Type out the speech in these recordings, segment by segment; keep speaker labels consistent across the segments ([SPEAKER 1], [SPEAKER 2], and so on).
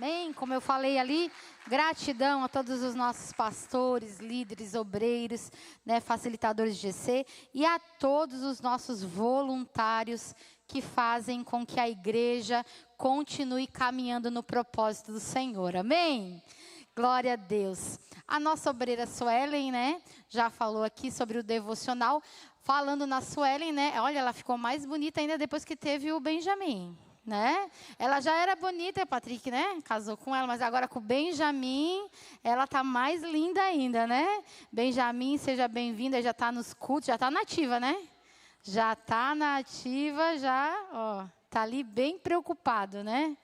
[SPEAKER 1] Amém? Como eu falei ali, gratidão a todos os nossos pastores, líderes, obreiros, né, facilitadores de GC e a todos os nossos voluntários que fazem com que a igreja continue caminhando no propósito do Senhor. Amém? Glória a Deus. A nossa obreira Suelen, né, já falou aqui sobre o devocional. Falando na Suelen, né, olha, ela ficou mais bonita ainda depois que teve o Benjamin. Né? Ela já era bonita, Patrick, né? Casou com ela, mas agora com o Benjamin, ela tá mais linda ainda, né? Benjamin, seja bem-vinda, já tá nos cultos, já tá nativa, né? Já tá nativa, já, ó, tá ali bem preocupado, né?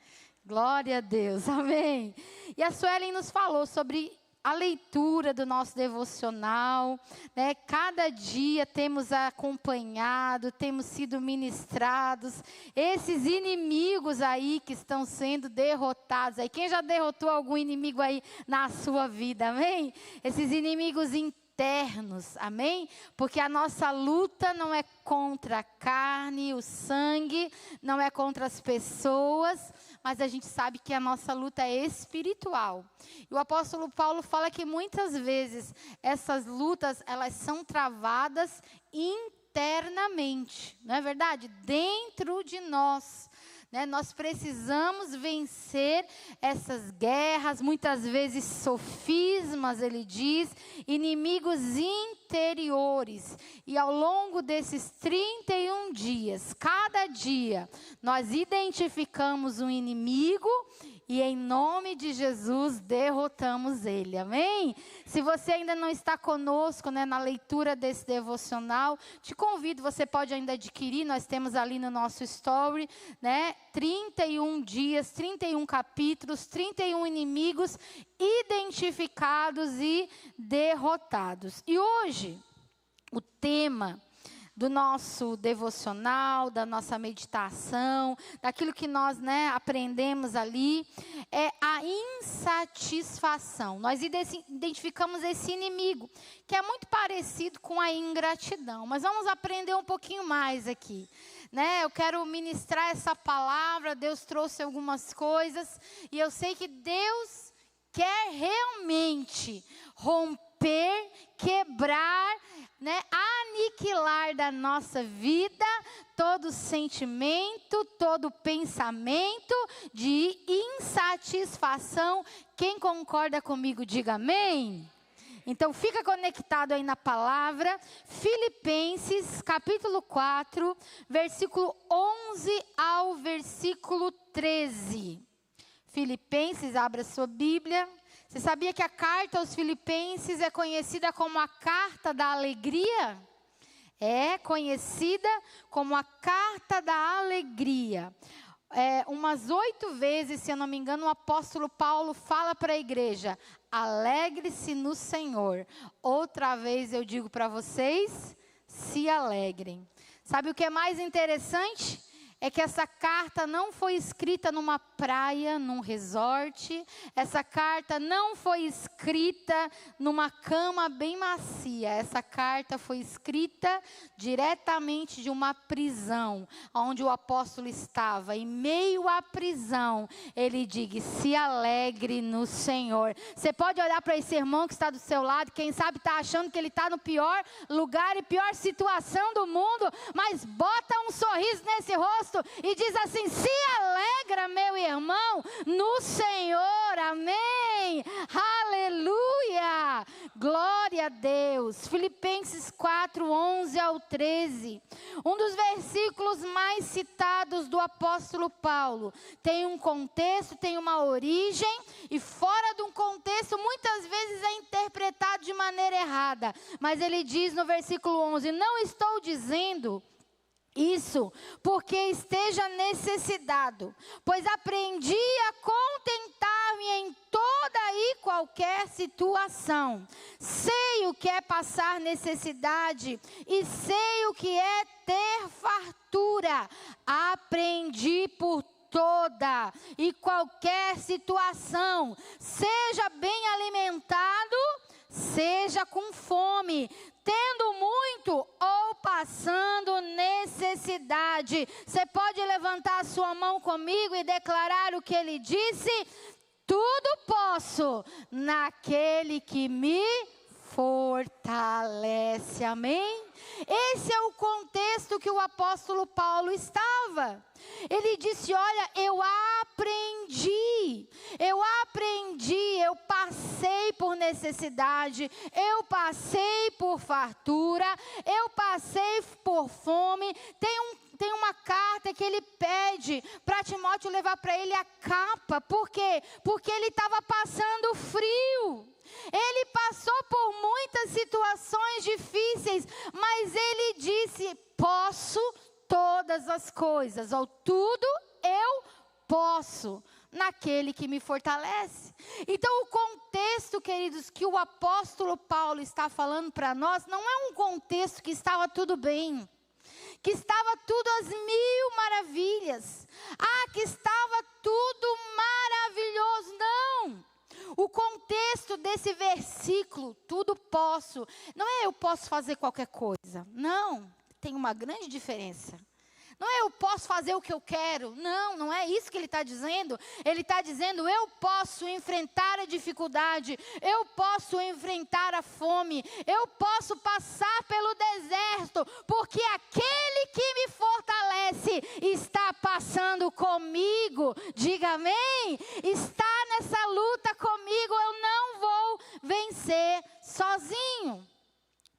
[SPEAKER 1] Glória a Deus, amém. E a Suelen nos falou sobre a leitura do nosso devocional, né? Cada dia temos acompanhado, temos sido ministrados, esses inimigos aí que estão sendo derrotados. Aí, quem já derrotou algum inimigo aí na sua vida, amém? Esses inimigos internos, amém? Porque a nossa luta não é contra a carne, o sangue, não é contra as pessoas, mas a gente sabe que a nossa luta é espiritual. E o apóstolo Paulo fala que muitas vezes essas lutas, elas são travadas internamente, não é verdade? Dentro de nós. Né? Nós precisamos vencer essas guerras, muitas vezes sofismas, ele diz, inimigos interiores. E ao longo desses 31 dias, cada dia, nós identificamos um inimigo e em nome de Jesus derrotamos ele, amém? Se você ainda não está conosco, né, na leitura desse devocional, te convido, você pode ainda adquirir, nós temos ali no nosso story, né, 31 dias, 31 capítulos, 31 inimigos identificados e derrotados. E hoje, o tema do nosso devocional, da nossa meditação, daquilo que nós, né, aprendemos ali, é a insatisfação. Nós identificamos esse inimigo, que é muito parecido com a ingratidão, mas vamos aprender um pouquinho mais aqui. Né? Eu quero ministrar essa palavra, Deus trouxe algumas coisas, e eu sei que Deus quer realmente romper, quebrar, né, aniquilar da nossa vida todo sentimento, todo pensamento de insatisfação. Quem concorda comigo, diga amém. Então fica conectado aí na palavra. Filipenses capítulo 4, versículo 11 ao versículo 13. Filipenses, abra sua Bíblia. Você sabia que a carta aos Filipenses é conhecida como a carta da alegria? É conhecida como a carta da alegria. Umas 8 vezes, se eu não me engano, o apóstolo Paulo fala para a igreja: alegre-se no Senhor. Outra vez eu digo para vocês, se alegrem. Sabe o que é mais interessante? É que essa carta não foi escrita numa praia, num resort. Essa carta não foi escrita numa cama bem macia. Essa carta foi escrita diretamente de uma prisão, onde o apóstolo estava. Em meio à prisão, ele diz: se alegre no Senhor. Você pode olhar para esse irmão que está do seu lado, quem sabe está achando que ele está no pior lugar e pior situação do mundo, mas bota um sorriso nesse rosto e diz assim: se alegra, meu irmão, no Senhor, amém, aleluia, glória a Deus. Filipenses 4, 11 ao 13, um dos versículos mais citados do apóstolo Paulo. Tem um contexto, tem uma origem, e fora de um contexto, muitas vezes é interpretado de maneira errada, mas ele diz no versículo 11, não estou dizendo isso porque esteja necessitado, pois aprendi a contentar-me em toda e qualquer situação. Sei o que é passar necessidade e sei o que é ter fartura. Aprendi por toda e qualquer situação, seja bem alimentado, seja com fome, tendo muito ou passando necessidade. Você pode levantar a sua mão comigo e declarar o que ele disse? tudo posso naquele que me fortalece. Amém? Esse é o contexto que o apóstolo Paulo estava. Ele disse, olha, eu passei por necessidade, eu passei por fartura, eu passei por fome. Tem uma carta que ele pede para Timóteo levar para ele a capa. Por quê? Porque ele estava passando frio. Ele passou por muitas situações difíceis, mas ele disse, posso todas as coisas, ou tudo eu posso naquele que me fortalece. Então o contexto, queridos, que o apóstolo Paulo está falando para nós, não é um contexto que estava tudo bem, que estava tudo às mil maravilhas, que estava tudo maravilhoso, não. O contexto desse versículo, tudo posso, não é eu posso fazer qualquer coisa, não, tem uma grande diferença. Não é eu posso fazer o que eu quero. Não é isso que ele está dizendo. Ele está dizendo, eu posso enfrentar a dificuldade. Eu posso enfrentar a fome. Eu posso passar pelo deserto. Porque aquele que me fortalece está passando comigo. Diga amém. Está nessa luta comigo. Eu não vou vencer sozinho.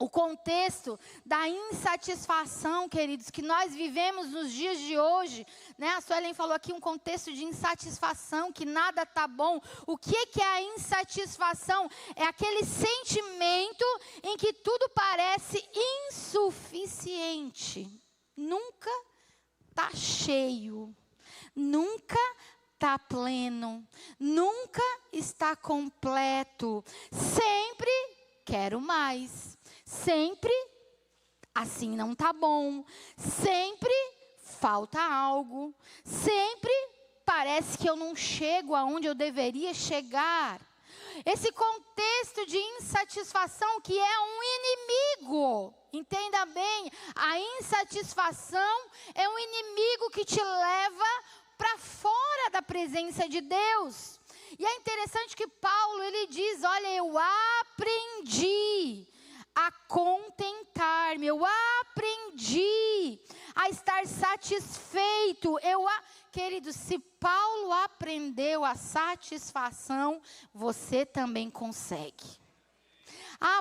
[SPEAKER 1] O contexto da insatisfação, queridos, que nós vivemos nos dias de hoje, né? A Suelen falou aqui um contexto de insatisfação, que nada está bom. O que é a insatisfação? É aquele sentimento em que tudo parece insuficiente. Nunca está cheio, nunca está pleno, nunca está completo. Sempre quero mais. Sempre, assim não está bom. Sempre falta algo. Sempre parece que eu não chego aonde eu deveria chegar. Esse contexto de insatisfação que é um inimigo. Entenda bem, a insatisfação é um inimigo que te leva para fora da presença de Deus. E é interessante que Paulo, ele diz, olha, eu aprendi a contentar-me, eu aprendi a estar satisfeito. Querido, se Paulo aprendeu a satisfação, você também consegue.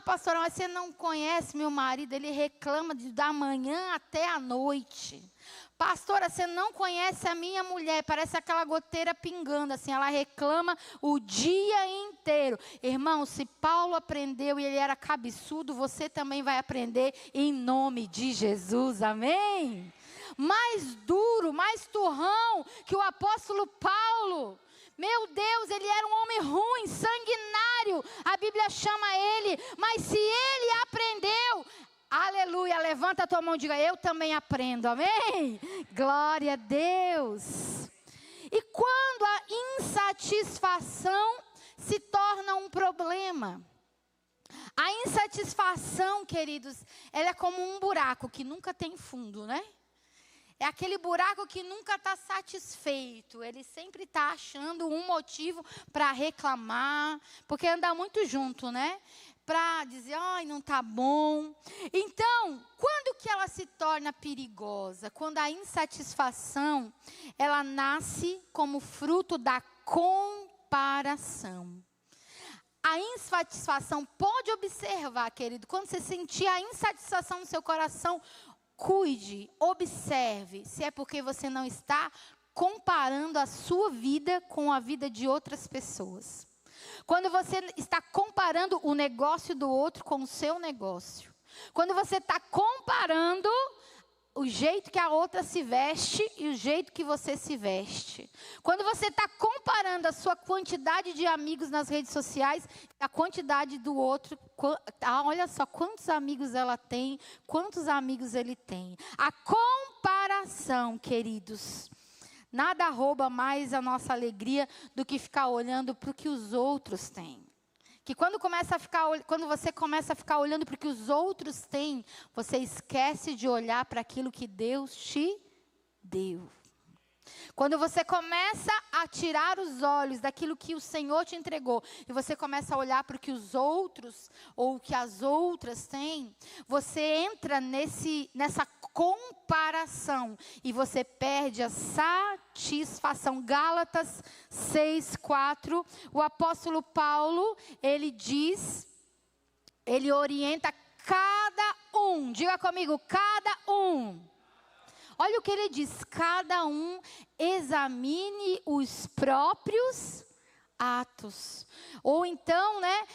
[SPEAKER 1] Pastora, mas você não conhece meu marido, ele reclama da manhã até a noite. Pastora, você não conhece a minha mulher, parece aquela goteira pingando, assim, ela reclama o dia inteiro. Irmão, se Paulo aprendeu e ele era cabeçudo, você também vai aprender em nome de Jesus, amém? Mais duro, mais turrão que o apóstolo Paulo. Meu Deus, ele era um homem ruim, sanguinário, a Bíblia chama ele, mas se ele aprendeu, aleluia, levanta a tua mão e diga, eu também aprendo, amém? Glória a Deus. E quando a insatisfação se torna um problema? A insatisfação, queridos, ela é como um buraco que nunca tem fundo, né? É aquele buraco que nunca está satisfeito. Ele sempre está achando um motivo para reclamar, porque anda muito junto, né? Para dizer, ai, não está bom. Então, quando que ela se torna perigosa? Quando a insatisfação, ela nasce como fruto da comparação. A insatisfação, pode observar, querido, quando você sentir a insatisfação no seu coração, cuide, observe, se é porque você não está comparando a sua vida com a vida de outras pessoas. Quando você está comparando o negócio do outro com o seu negócio. Quando você está comparando o jeito que a outra se veste e o jeito que você se veste. Quando você está comparando a sua quantidade de amigos nas redes sociais, a quantidade do outro, olha só quantos amigos ela tem, quantos amigos ele tem. A comparação, queridos, nada rouba mais a nossa alegria do que ficar olhando para o que os outros têm. Que quando você começa a ficar olhando para o que os outros têm, você esquece de olhar para aquilo que Deus te deu. Quando você começa a tirar os olhos daquilo que o Senhor te entregou, e você começa a olhar para o que os outros, ou o que as outras têm, você entra nessa comparação, e você perde a satisfação. Gálatas 6:4, o apóstolo Paulo, ele diz, ele orienta cada um, diga comigo, cada um. Olha o que ele diz, cada um examine os próprios atos. Ou então, né,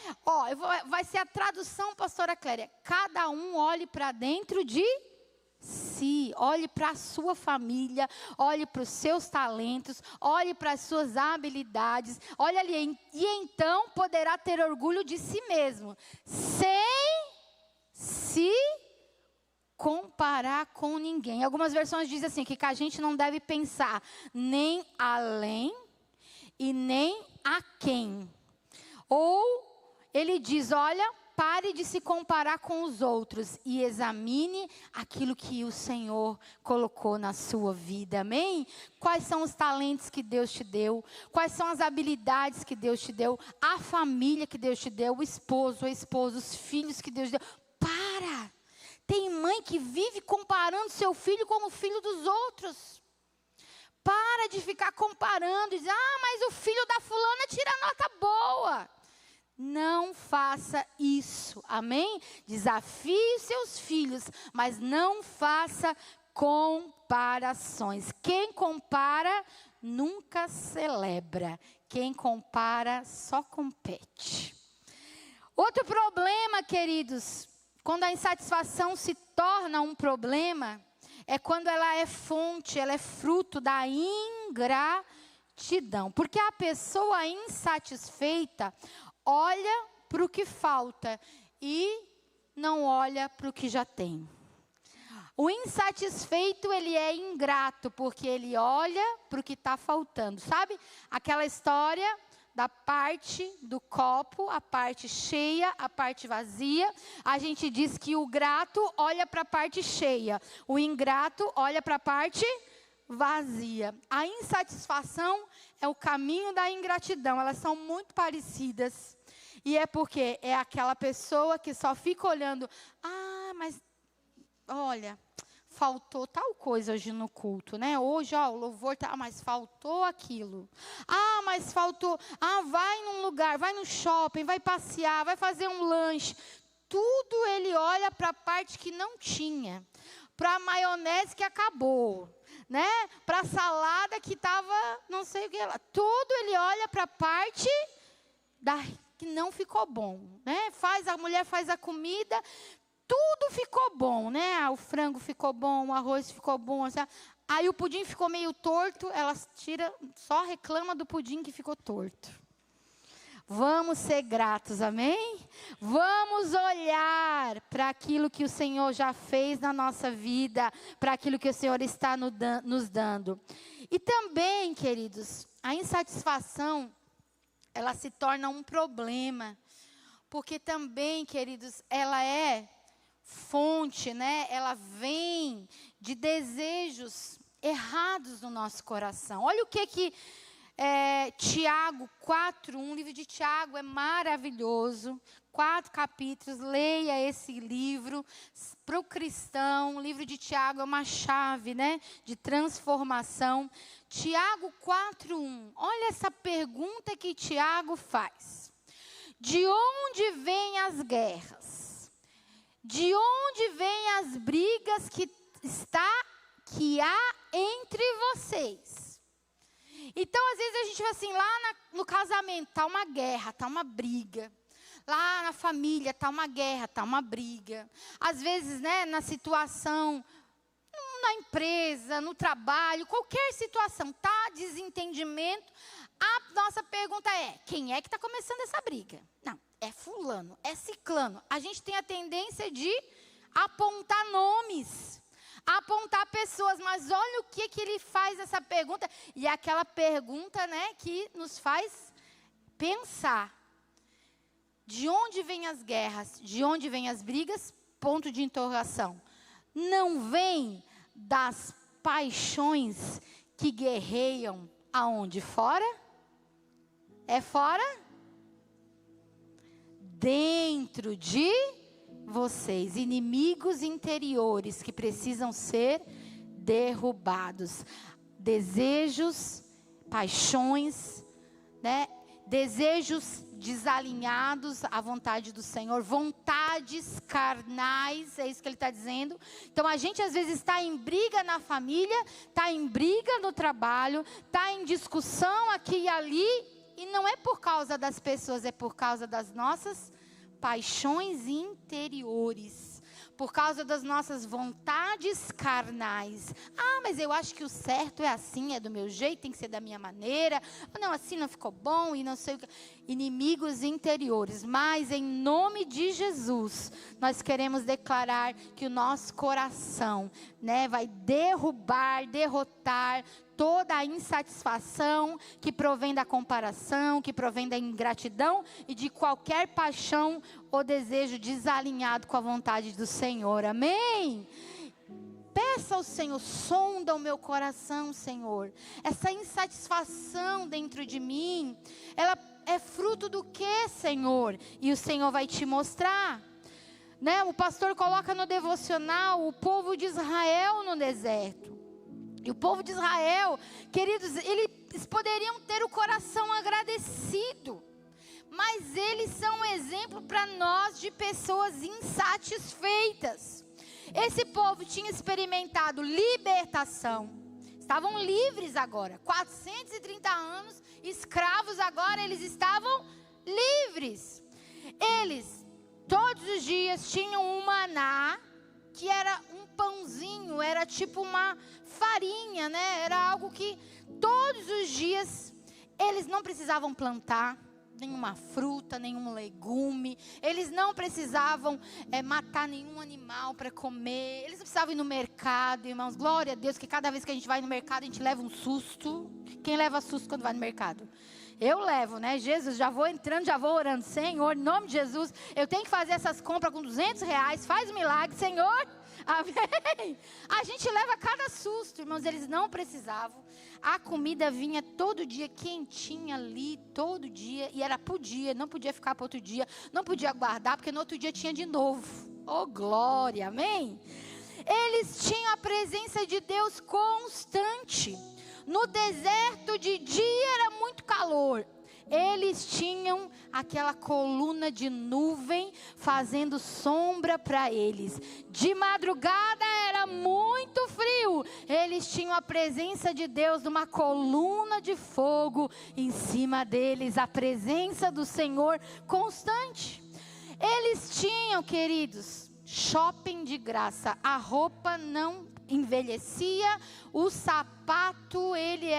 [SPEAKER 1] vai ser a tradução, pastora Cléria, cada um olhe para dentro de si, olhe para a sua família, olhe para os seus talentos, olhe para as suas habilidades, olhe ali, e então poderá ter orgulho de si mesmo, sem se comparar com ninguém. Algumas versões dizem assim, que a gente não deve pensar nem além e nem a quem. Ou ele diz, olha, pare de se comparar com os outros e examine aquilo que o Senhor colocou na sua vida, amém? Quais são os talentos que Deus te deu? Quais são as habilidades que Deus te deu? A família que Deus te deu? O esposo, a esposa, os filhos que Deus te deu? Para! Tem mãe que vive comparando seu filho com o filho dos outros. Para de ficar comparando e dizer, mas o filho da fulana tira nota boa. Não faça isso, amém? Desafie seus filhos, mas não faça comparações. Quem compara nunca celebra. Quem compara só compete. Outro problema, queridos, quando a insatisfação se torna um problema, é quando ela é fonte, ela é fruto da ingratidão. Porque a pessoa insatisfeita olha para o que falta e não olha para o que já tem. O insatisfeito, ele é ingrato, porque ele olha para o que está faltando. Sabe aquela história da parte do copo, a parte cheia, a parte vazia? A gente diz que o grato olha para a parte cheia, o ingrato olha para a parte vazia. A insatisfação é o caminho da ingratidão, elas são muito parecidas. E é porque é aquela pessoa que só fica olhando, mas olha, faltou tal coisa hoje no culto, né? Hoje, o louvor tá, mas faltou aquilo. Mas faltou, vai num lugar, vai no shopping, vai passear, vai fazer um lanche. Tudo ele olha para a parte que não tinha, para a maionese que acabou, né? Para a salada que estava, não sei o que lá. Tudo ele olha para a parte que não ficou bom, né? A mulher faz a comida, tudo ficou bom, né? O frango ficou bom, o arroz ficou bom. Aí o pudim ficou meio torto, ela só reclama do pudim que ficou torto. Vamos ser gratos, amém? Vamos olhar para aquilo que o Senhor já fez na nossa vida, para aquilo que o Senhor está nos dando. E também, queridos, a insatisfação, ela se torna um problema, porque também, queridos, ela é fonte, né? Ela vem de desejos errados no nosso coração. Olha o que Tiago 4:1, livro de Tiago é maravilhoso. 4 capítulos, leia esse livro. Para o cristão, o livro de Tiago é uma chave, né, de transformação. Tiago 4:1, olha essa pergunta que Tiago faz. De onde vêm as guerras? De onde vêm as brigas que há entre vocês? Então, às vezes a gente vai assim, lá no casamento está uma guerra, está uma briga. Lá na família está uma guerra, está uma briga. Às vezes, né, na situação, na empresa, no trabalho, qualquer situação, está desentendimento. A nossa pergunta é, quem é que está começando essa briga? Não, é fulano, é ciclano. A gente tem a tendência de apontar nomes, apontar pessoas, mas olha o que ele faz essa pergunta. E é aquela pergunta, né, que nos faz pensar. De onde vêm as guerras? De onde vêm as brigas? Ponto de interrogação. Não vem das paixões que guerreiam aonde? Fora? É fora? Dentro de vocês, inimigos interiores que precisam ser derrubados. Desejos, paixões, né? Desejos desalinhados à vontade do Senhor, vontades carnais, é isso que ele está dizendo. Então a gente às vezes está em briga na família, está em briga no trabalho, está em discussão aqui e ali, e não é por causa das pessoas, é por causa das nossas paixões interiores. Por causa das nossas vontades carnais. Ah, mas eu acho que o certo é assim, é do meu jeito, tem que ser da minha maneira. Não, assim não ficou bom e não sei o que. Inimigos interiores. Mas em nome de Jesus, nós queremos declarar que o nosso coração, né, vai derrotar toda a insatisfação que provém da comparação, que provém da ingratidão e de qualquer paixão ou desejo desalinhado com a vontade do Senhor. Amém? Peça ao Senhor, sonda o meu coração, Senhor. Essa insatisfação dentro de mim, ela é fruto do que, Senhor? E o Senhor vai te mostrar. Né? O pastor coloca no devocional o povo de Israel no deserto. E o povo de Israel, queridos, eles poderiam ter o coração agradecido. Mas eles são um exemplo para nós de pessoas insatisfeitas. Esse povo tinha experimentado libertação. Estavam livres agora. 430 anos, escravos agora, eles estavam livres. Eles, todos os dias, tinham um maná, que era um pãozinho, era tipo uma farinha, né? Era algo que todos os dias eles não precisavam plantar nenhuma fruta, nenhum legume. Eles não precisavam matar nenhum animal para comer. Eles não precisavam ir no mercado, irmãos. Glória a Deus que cada vez que a gente vai no mercado a gente leva um susto. Quem leva susto quando vai no mercado? Eu levo, né? Jesus, já vou entrando, já vou orando. Senhor, em nome de Jesus, eu tenho que fazer essas compras com R$200. Faz um milagre, Senhor. Amém. A gente leva cada susto, irmãos. Eles não precisavam. A comida vinha todo dia, quentinha ali, todo dia. E era por dia, não podia ficar para outro dia. Não podia guardar, porque no outro dia tinha de novo. Oh, glória, amém. Eles tinham a presença de Deus constante. No deserto de dia era muito calor. Eles tinham aquela coluna de nuvem fazendo sombra para eles. De madrugada era muito frio. Eles tinham a presença de Deus numa coluna de fogo em cima deles. A presença do Senhor constante. Eles tinham, queridos, shopping de graça. A roupa não envelhecia. O sapato, ele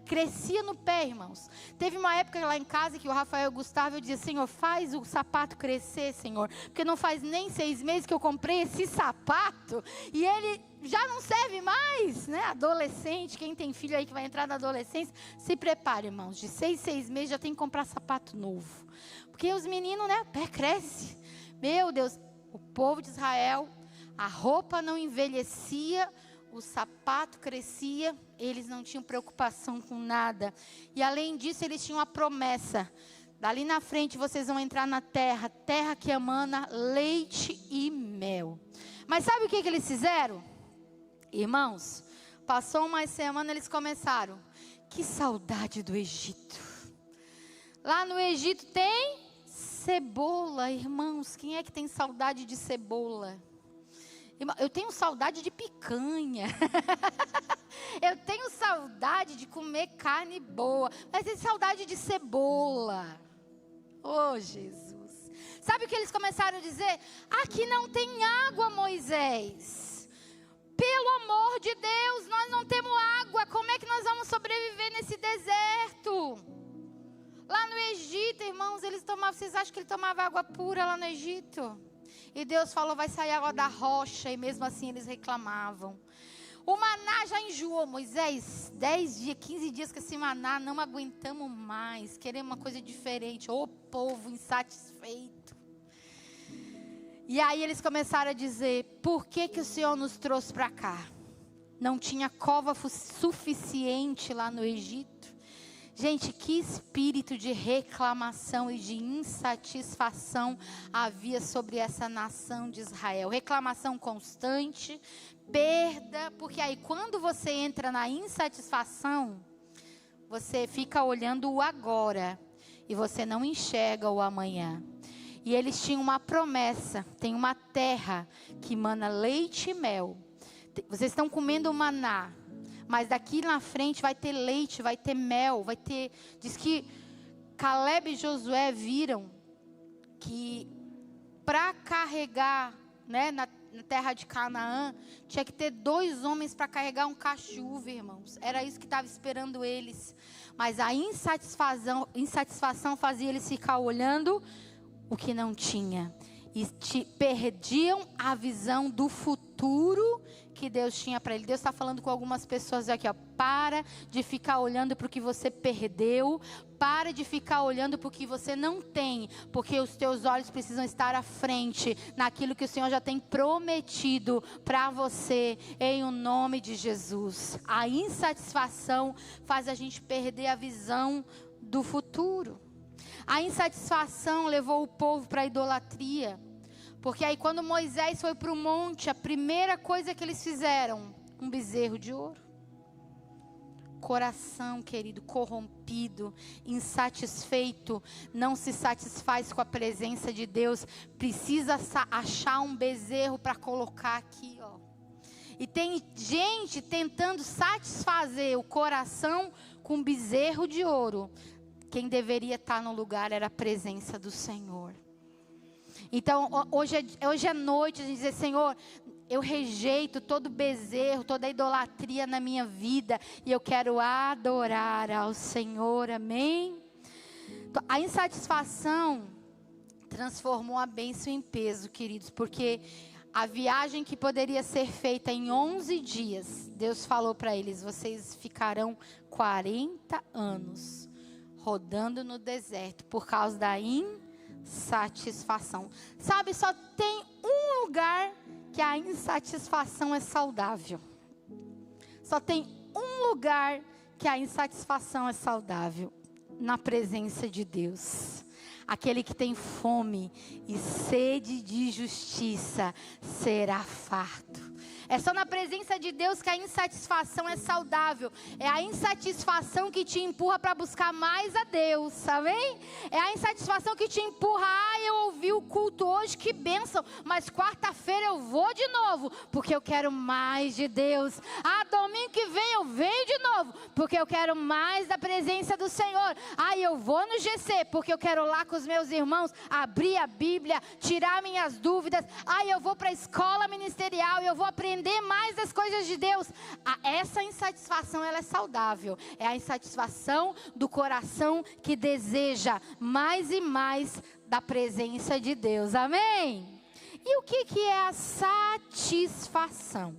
[SPEAKER 1] crescia no pé, irmãos. Teve uma época lá em casa que o Rafael e o Gustavo, eu dizia, Senhor, faz o sapato crescer, Senhor. Porque não faz nem 6 meses que eu comprei esse sapato. E ele já não serve mais, né? Adolescente, quem tem filho aí que vai entrar na adolescência, se prepare, irmãos. De 6 meses já tem que comprar sapato novo. Porque os meninos, né? O pé cresce. Meu Deus, o povo de Israel, a roupa não envelhecia, o sapato crescia, eles não tinham preocupação com nada. E além disso, eles tinham a promessa. Dali na frente vocês vão entrar na terra, terra que emana leite e mel. Mas sabe o que eles fizeram? Irmãos, passou uma semana, eles começaram. Que saudade do Egito. Lá no Egito tem cebola, irmãos. Quem é que tem saudade de cebola? Eu tenho saudade de picanha. Eu tenho saudade de comer carne boa. Mas tenho saudade de cebola. Oh, Jesus. Sabe o que eles começaram a dizer? Aqui não tem água, Moisés. Pelo amor de Deus, nós não temos água. Como é que nós vamos sobreviver nesse deserto? Lá no Egito, irmãos, eles tomavam. Vocês acham que ele tomava água pura lá no Egito? E Deus falou, vai sair água da rocha. E mesmo assim eles reclamavam. O maná já enjoou, Moisés. 10 dias, 15 dias com esse maná, não aguentamos mais. Queremos uma coisa diferente. Ô povo insatisfeito. E aí eles começaram a dizer, por que o Senhor nos trouxe para cá? não tinha cova suficiente lá no Egito. Gente, que espírito de reclamação e de insatisfação havia sobre essa nação de Israel. Reclamação constante, perda, porque aí quando você entra na insatisfação, você fica olhando o agora e você não enxerga o amanhã. E eles tinham uma promessa, tem uma terra que mana leite e mel. Vocês estão comendo maná, mas daqui na frente vai ter leite, vai ter mel, vai ter... Diz que Caleb e Josué viram que para carregar, né, na terra de Canaã, tinha que ter 2 homens para carregar um cacho de uva, irmãos. Era isso que estava esperando eles. Mas a insatisfação fazia eles ficar olhando o que não tinha. E perdiam a visão do futuro que Deus tinha para ele. Deus está falando com algumas pessoas aqui, ó. Para de ficar olhando para o que você perdeu. Para de ficar olhando para o que você não tem. Porque os teus olhos precisam estar à frente naquilo que o Senhor já tem prometido para você, em o nome de Jesus. A insatisfação faz a gente perder a visão do futuro. A insatisfação levou o povo para a idolatria. Porque aí quando Moisés foi para o monte, a primeira coisa que eles fizeram, um bezerro de ouro. Coração, querido, corrompido, insatisfeito, não se satisfaz com a presença de Deus. Precisa achar um bezerro para colocar aqui, ó. E tem gente tentando satisfazer o coração com um bezerro de ouro. Quem deveria estar no lugar era a presença do Senhor. Então, hoje é noite a gente dizer, Senhor, eu rejeito todo bezerro, toda idolatria na minha vida. E eu quero adorar ao Senhor, amém? A insatisfação transformou a bênção em peso, queridos. Porque a viagem que poderia ser feita em 11 dias, Deus falou para eles, vocês ficarão 40 anos rodando no deserto por causa da insatisfação. Sabe, só tem um lugar que a insatisfação é saudável. Só tem um lugar que a insatisfação é saudável. Na presença de Deus. Aquele que tem fome e sede de justiça será farto. É só na presença de Deus que a insatisfação é saudável. É a insatisfação que te empurra para buscar mais a Deus, amém? É a insatisfação que te empurra. Eu ouvi o culto hoje, que bênção. Mas quarta-feira eu vou de novo, porque eu quero mais de Deus. Domingo que vem eu venho de novo, porque eu quero mais da presença do Senhor. Eu vou no GC, porque eu quero lá com os meus irmãos, abrir a Bíblia, tirar minhas dúvidas. Eu vou para a escola ministerial e eu vou aprender mais das coisas de Deus. Essa insatisfação, ela é saudável. É a insatisfação do coração que deseja mais e mais da presença de Deus. Amém? E o que é a satisfação?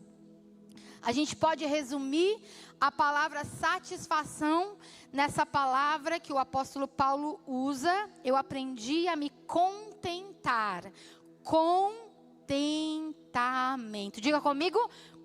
[SPEAKER 1] A gente pode resumir a palavra satisfação nessa palavra que o apóstolo Paulo usa. Eu aprendi a me contentar. Contentamento. Diga comigo,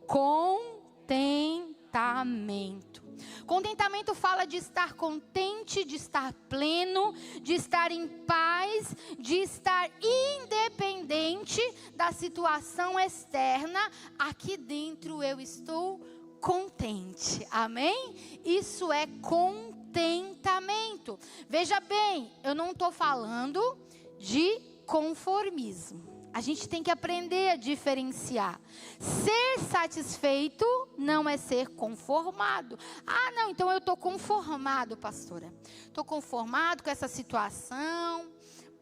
[SPEAKER 1] contentamento. Contentamento fala de estar contente, de estar pleno, de estar em paz, de estar independente da situação externa. Aqui dentro eu estou contente. Amém? Isso é contentamento. Veja bem, eu não estou falando de conformismo. A gente tem que aprender a diferenciar. Ser satisfeito não é ser conformado. Não, então eu estou conformado, pastora. Estou conformado com essa situação.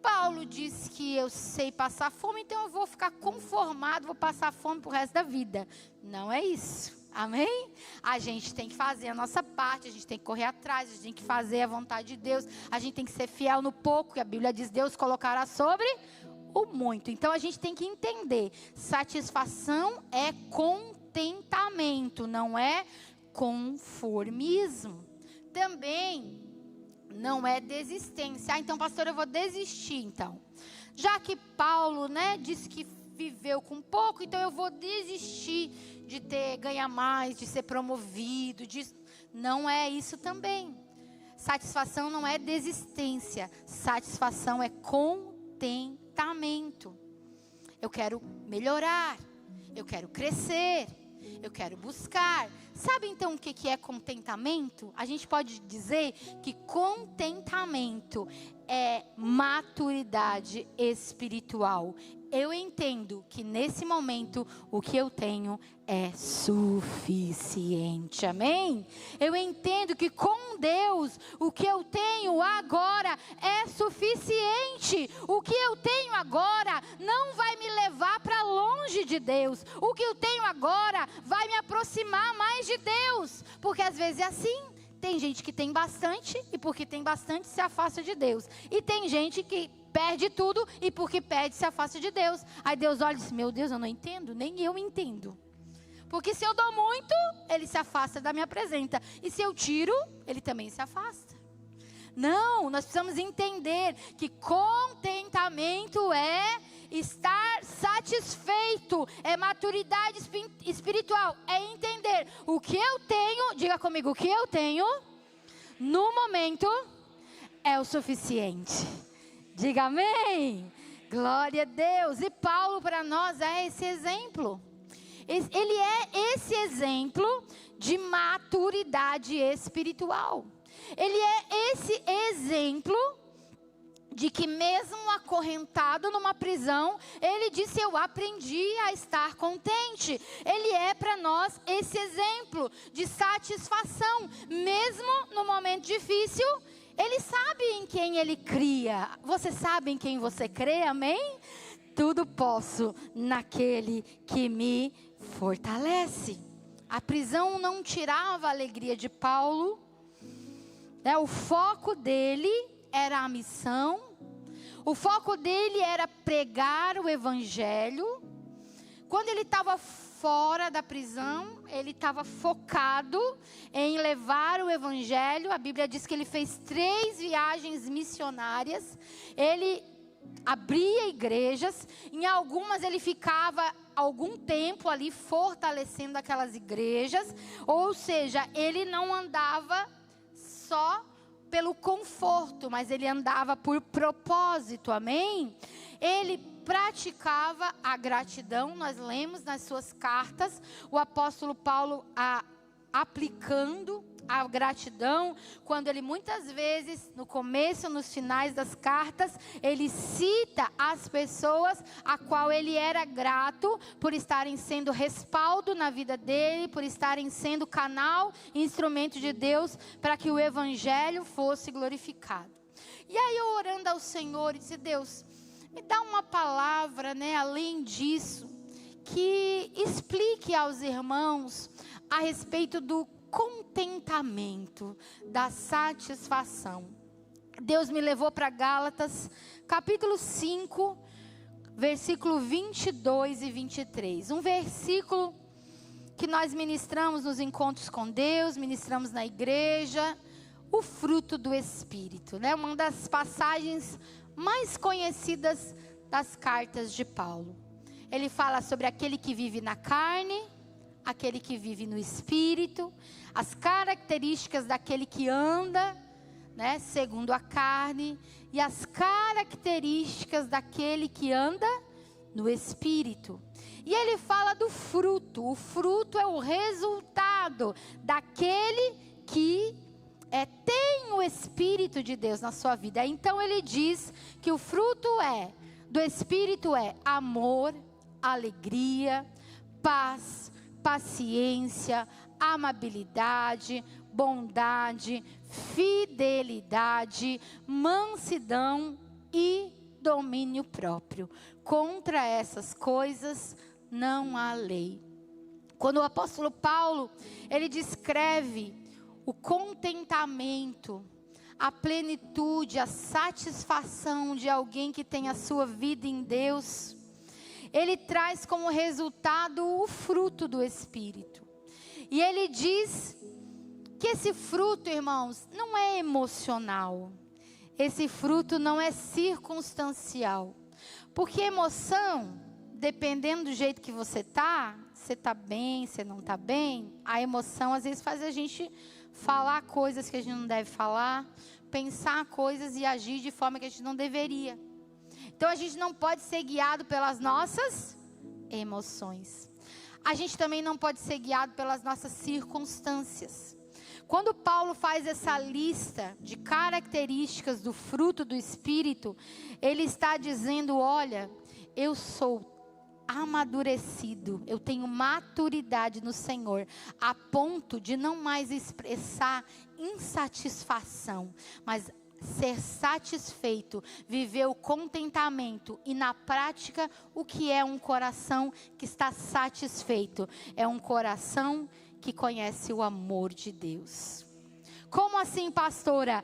[SPEAKER 1] Paulo disse que eu sei passar fome, então eu vou ficar conformado, vou passar fome pro resto da vida. Não é isso. Amém? A gente tem que fazer a nossa parte, a gente tem que correr atrás, a gente tem que fazer a vontade de Deus. A gente tem que ser fiel no pouco, que a Bíblia diz, Deus colocará sobre o muito. Então a gente tem que entender, satisfação é contentamento, não é conformismo. Também não é desistência. Então, pastor, eu vou desistir, então. Já que Paulo, disse que viveu com pouco, então eu vou desistir de ganhar mais, de ser promovido. Não é isso também. Satisfação não é desistência. Satisfação é contentamento. Eu quero melhorar. Eu quero crescer. Eu quero buscar. Sabe então o que é contentamento? A gente pode dizer que contentamento é maturidade espiritual. Eu entendo que nesse momento o que eu tenho é suficiente, amém? Eu entendo que com Deus o que eu tenho agora é suficiente. O que eu tenho agora não vai me levar para longe de Deus. O que eu tenho agora vai me aproximar mais de Deus. Porque às vezes é assim. Tem gente que tem bastante e porque tem bastante se afasta de Deus. E tem gente que perde tudo e porque perde se afasta de Deus. Aí Deus olha e diz, meu Deus, eu não entendo, nem eu entendo. Porque se eu dou muito, ele se afasta da minha presença. E se eu tiro, ele também se afasta. Não, nós precisamos entender que contentamento é estar satisfeito, é maturidade espiritual, é entender o que eu tenho, diga comigo, o que eu tenho, no momento, é o suficiente. Diga amém. Glória a Deus. E Paulo para nós é esse exemplo. Ele é esse exemplo de maturidade espiritual. Ele é esse exemplo de que mesmo acorrentado numa prisão, ele disse, eu aprendi a estar contente. Ele é para nós esse exemplo de satisfação, mesmo no momento difícil. Ele sabe em quem ele cria. Você sabe em quem você crê, amém? Tudo posso naquele que me fortalece. A prisão não tirava a alegria de Paulo. O foco dele era a missão. O foco dele era pregar o evangelho. Quando ele estava fora da prisão, ele estava focado em levar o evangelho. A Bíblia diz que ele fez 3 viagens missionárias. Ele abria igrejas. Em algumas ele ficava algum tempo ali fortalecendo aquelas igrejas. Ou seja, ele não andava só pelo conforto, mas ele andava por propósito, amém? Ele praticava a gratidão. Nós lemos nas suas cartas o apóstolo Paulo aplicando a gratidão, quando ele muitas vezes, no começo, nos finais das cartas, ele cita as pessoas a qual ele era grato por estarem sendo respaldo na vida dele, por estarem sendo canal, instrumento de Deus, para que o evangelho fosse glorificado. E aí eu orando ao Senhor e disse, Deus, me dá uma palavra, além disso, que explique aos irmãos a respeito do contentamento, da satisfação. Deus me levou para Gálatas, capítulo 5, versículo 22 e 23. Um versículo que nós ministramos nos encontros com Deus, ministramos na igreja, o fruto do Espírito, uma das passagens mais conhecidas das cartas de Paulo. Ele fala sobre aquele que vive na carne, aquele que vive no Espírito, as características daquele que anda, segundo a carne, e as características daquele que anda no Espírito. E ele fala do fruto. O fruto é o resultado daquele que tem o Espírito de Deus na sua vida. Então ele diz que o fruto do Espírito é amor, alegria, paz, paciência, amabilidade, bondade, fidelidade, mansidão e domínio próprio. Contra essas coisas não há lei. Quando o apóstolo Paulo, ele descreve o contentamento, a plenitude, a satisfação de alguém que tem a sua vida em Deus, ele traz como resultado o fruto do Espírito. E ele diz que esse fruto, irmãos, não é emocional. Esse fruto não é circunstancial. Porque emoção, dependendo do jeito que você está bem, você não está bem, a emoção às vezes faz a gente falar coisas que a gente não deve falar, pensar coisas e agir de forma que a gente não deveria. Então a gente não pode ser guiado pelas nossas emoções. A gente também não pode ser guiado pelas nossas circunstâncias. Quando Paulo faz essa lista de características do fruto do Espírito, ele está dizendo, olha, eu sou amadurecido, eu tenho maturidade no Senhor, a ponto de não mais expressar insatisfação, mas ser satisfeito, viver o contentamento e na prática o que é um coração que está satisfeito? É um coração que conhece o amor de Deus. Como assim, pastora?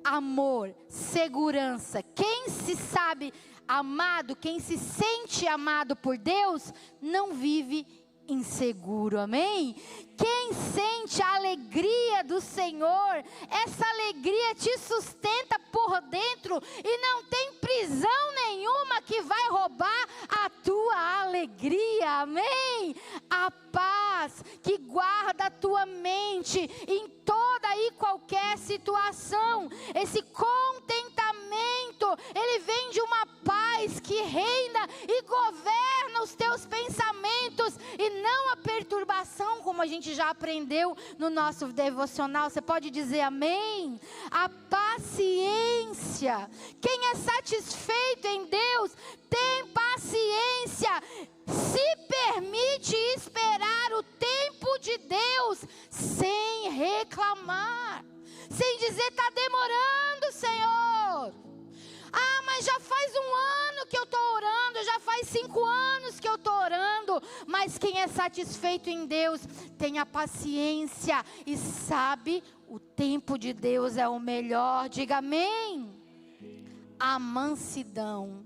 [SPEAKER 1] Amor, segurança. Quem se sabe amado, quem se sente amado por Deus, não vive inseguro, amém? Quem sente a alegria do Senhor, essa alegria te sustenta por dentro e não tem prisão nenhuma que vai roubar a tua alegria, amém? A paz que guarda a tua mente em toda e qualquer situação, esse contentamento, ele vem de uma paz que reina e governa os teus pensamentos e não a perturbação, como a gente já aprendeu no nosso devocional. Você pode dizer amém? A paciência. Quem é satisfeito em Deus tem paciência, se permite esperar o tempo de Deus sem reclamar, sem dizer está demorando, Senhor. Ah, mas já faz 1 ano que eu estou orando, já faz 5 anos que eu estou orando. Mas quem é satisfeito em Deus tem a paciência e sabe o tempo de Deus é o melhor. Diga amém. A mansidão.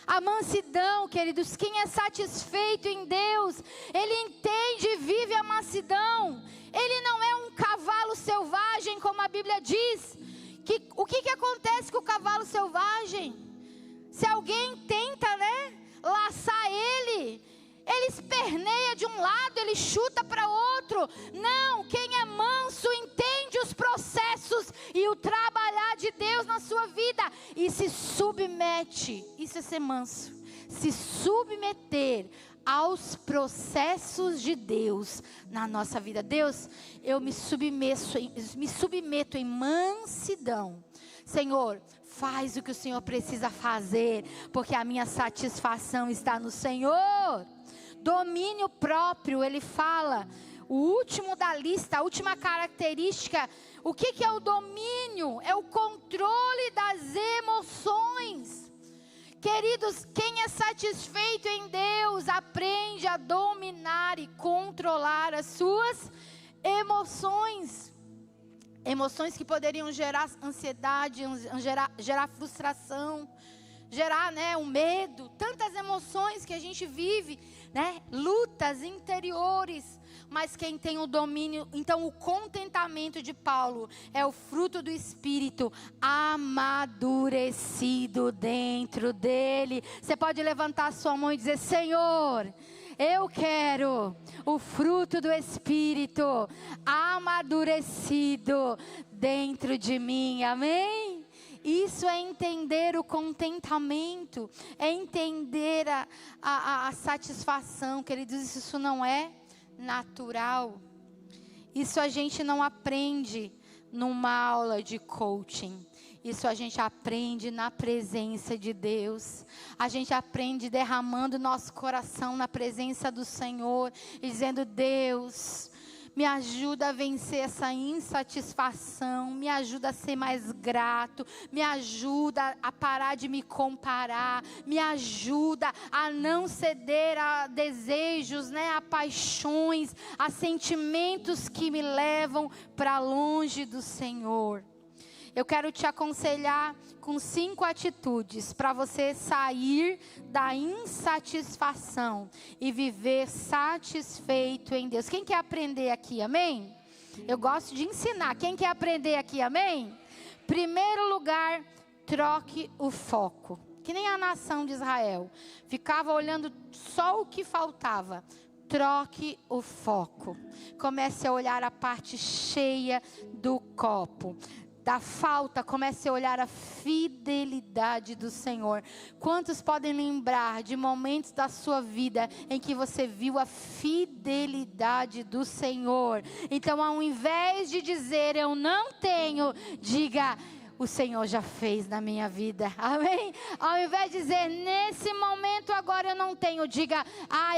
[SPEAKER 1] A mansidão, queridos, quem é satisfeito em Deus, ele entende e vive a mansidão. Ele não é um cavalo selvagem, como a Bíblia diz. O que acontece com o cavalo selvagem? Se alguém tenta, laçar ele esperneia de um lado, ele chuta para outro. Não, quem é manso entende os processos e o trabalhar de Deus na sua vida e se submete. Isso é ser manso. Se submeter aos processos de Deus na nossa vida. Deus, eu me submeto em mansidão. Senhor, faz o que o Senhor precisa fazer, porque a minha satisfação está no Senhor. Domínio próprio, ele fala, o último da lista, a última característica. O que é o domínio? É o controle das emoções. Queridos, quem é satisfeito em Deus aprende a dominar e controlar as suas emoções. Emoções que poderiam gerar ansiedade, gerar frustração, gerar um medo. Tantas emoções que a gente vive, lutas interiores. Mas quem tem o domínio, então o contentamento de Paulo é o fruto do Espírito amadurecido dentro dele. Você pode levantar a sua mão e dizer: Senhor, eu quero o fruto do Espírito amadurecido dentro de mim, amém? Isso é entender o contentamento, é entender a satisfação, queridos. Isso não é natural. Isso a gente não aprende numa aula de coaching. Isso a gente aprende na presença de Deus. A gente aprende derramando nosso coração na presença do Senhor e dizendo: Deus, me ajuda a vencer essa insatisfação, me ajuda a ser mais grato, me ajuda a parar de me comparar, me ajuda a não ceder a desejos, a paixões, a sentimentos que me levam para longe do Senhor. Eu quero te aconselhar com 5 atitudes para você sair da insatisfação e viver satisfeito em Deus. Quem quer aprender aqui, amém? Eu gosto de ensinar. Quem quer aprender aqui, amém? Primeiro lugar, troque o foco. que nem a nação de Israel, ficava olhando só o que faltava. Troque o foco. Comece a olhar a parte cheia do copo. Da falta, comece a olhar a fidelidade do Senhor. Quantos podem lembrar de momentos da sua vida em que você viu a fidelidade do Senhor? Então, ao invés de dizer eu não tenho, diga: o Senhor já fez na minha vida, amém? Ao invés de dizer, nesse momento agora eu não tenho, diga,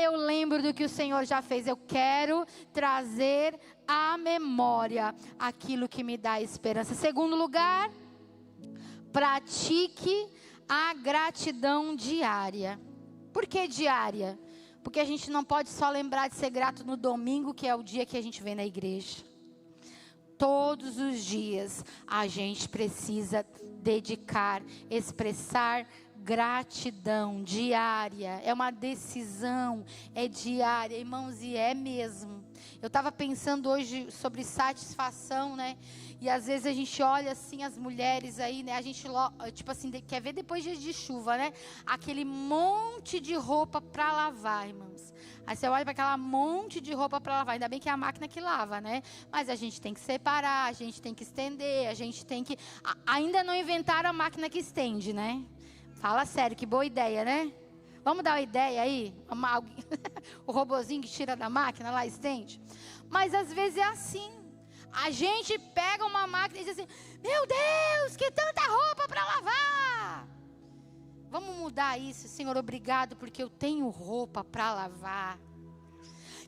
[SPEAKER 1] eu lembro do que o Senhor já fez. Eu quero trazer à memória aquilo que me dá esperança. Segundo lugar, pratique a gratidão diária. Por que diária? Porque a gente não pode só lembrar de ser grato no domingo, que é o dia que a gente vem na igreja. Todos os dias a gente precisa dedicar, expressar gratidão diária. É uma decisão, é diária, irmãos, e é mesmo. Eu estava pensando hoje sobre satisfação, né? E às vezes a gente olha assim as mulheres aí, né? A gente, tipo assim, quer ver depois de dias de chuva, né? Aquele monte de roupa para lavar, irmãos. Aí você olha para aquela monte de roupa para lavar. Ainda bem que é a máquina que lava, né? Mas a gente tem que separar, a gente tem que estender, a gente tem que... Ainda não inventaram a máquina que estende, né? Fala sério, que boa ideia, né? Vamos dar uma ideia aí? O robozinho que tira da máquina lá, estende. Mas às vezes é assim. A gente pega uma máquina e diz assim, meu Deus, que tanta roupa para lavar. Vamos mudar isso, Senhor, obrigado, porque eu tenho roupa para lavar.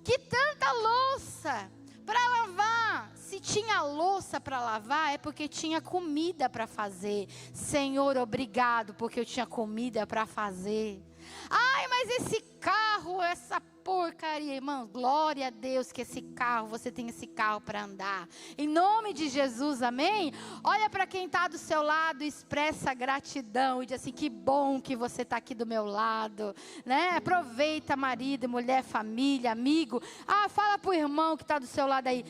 [SPEAKER 1] Que tanta louça para lavar. Se tinha louça para lavar, é porque tinha comida para fazer. Senhor, obrigado, porque eu tinha comida para fazer. Ai, mas esse carro, essa porcaria, irmão, glória a Deus que esse carro, você tem esse carro para andar. Em nome de Jesus, amém? Olha para quem está do seu lado, expressa gratidão e diz assim, que bom que você está aqui do meu lado, né? Aproveita, marido, mulher, família, amigo. Fala para o irmão que está do seu lado aí.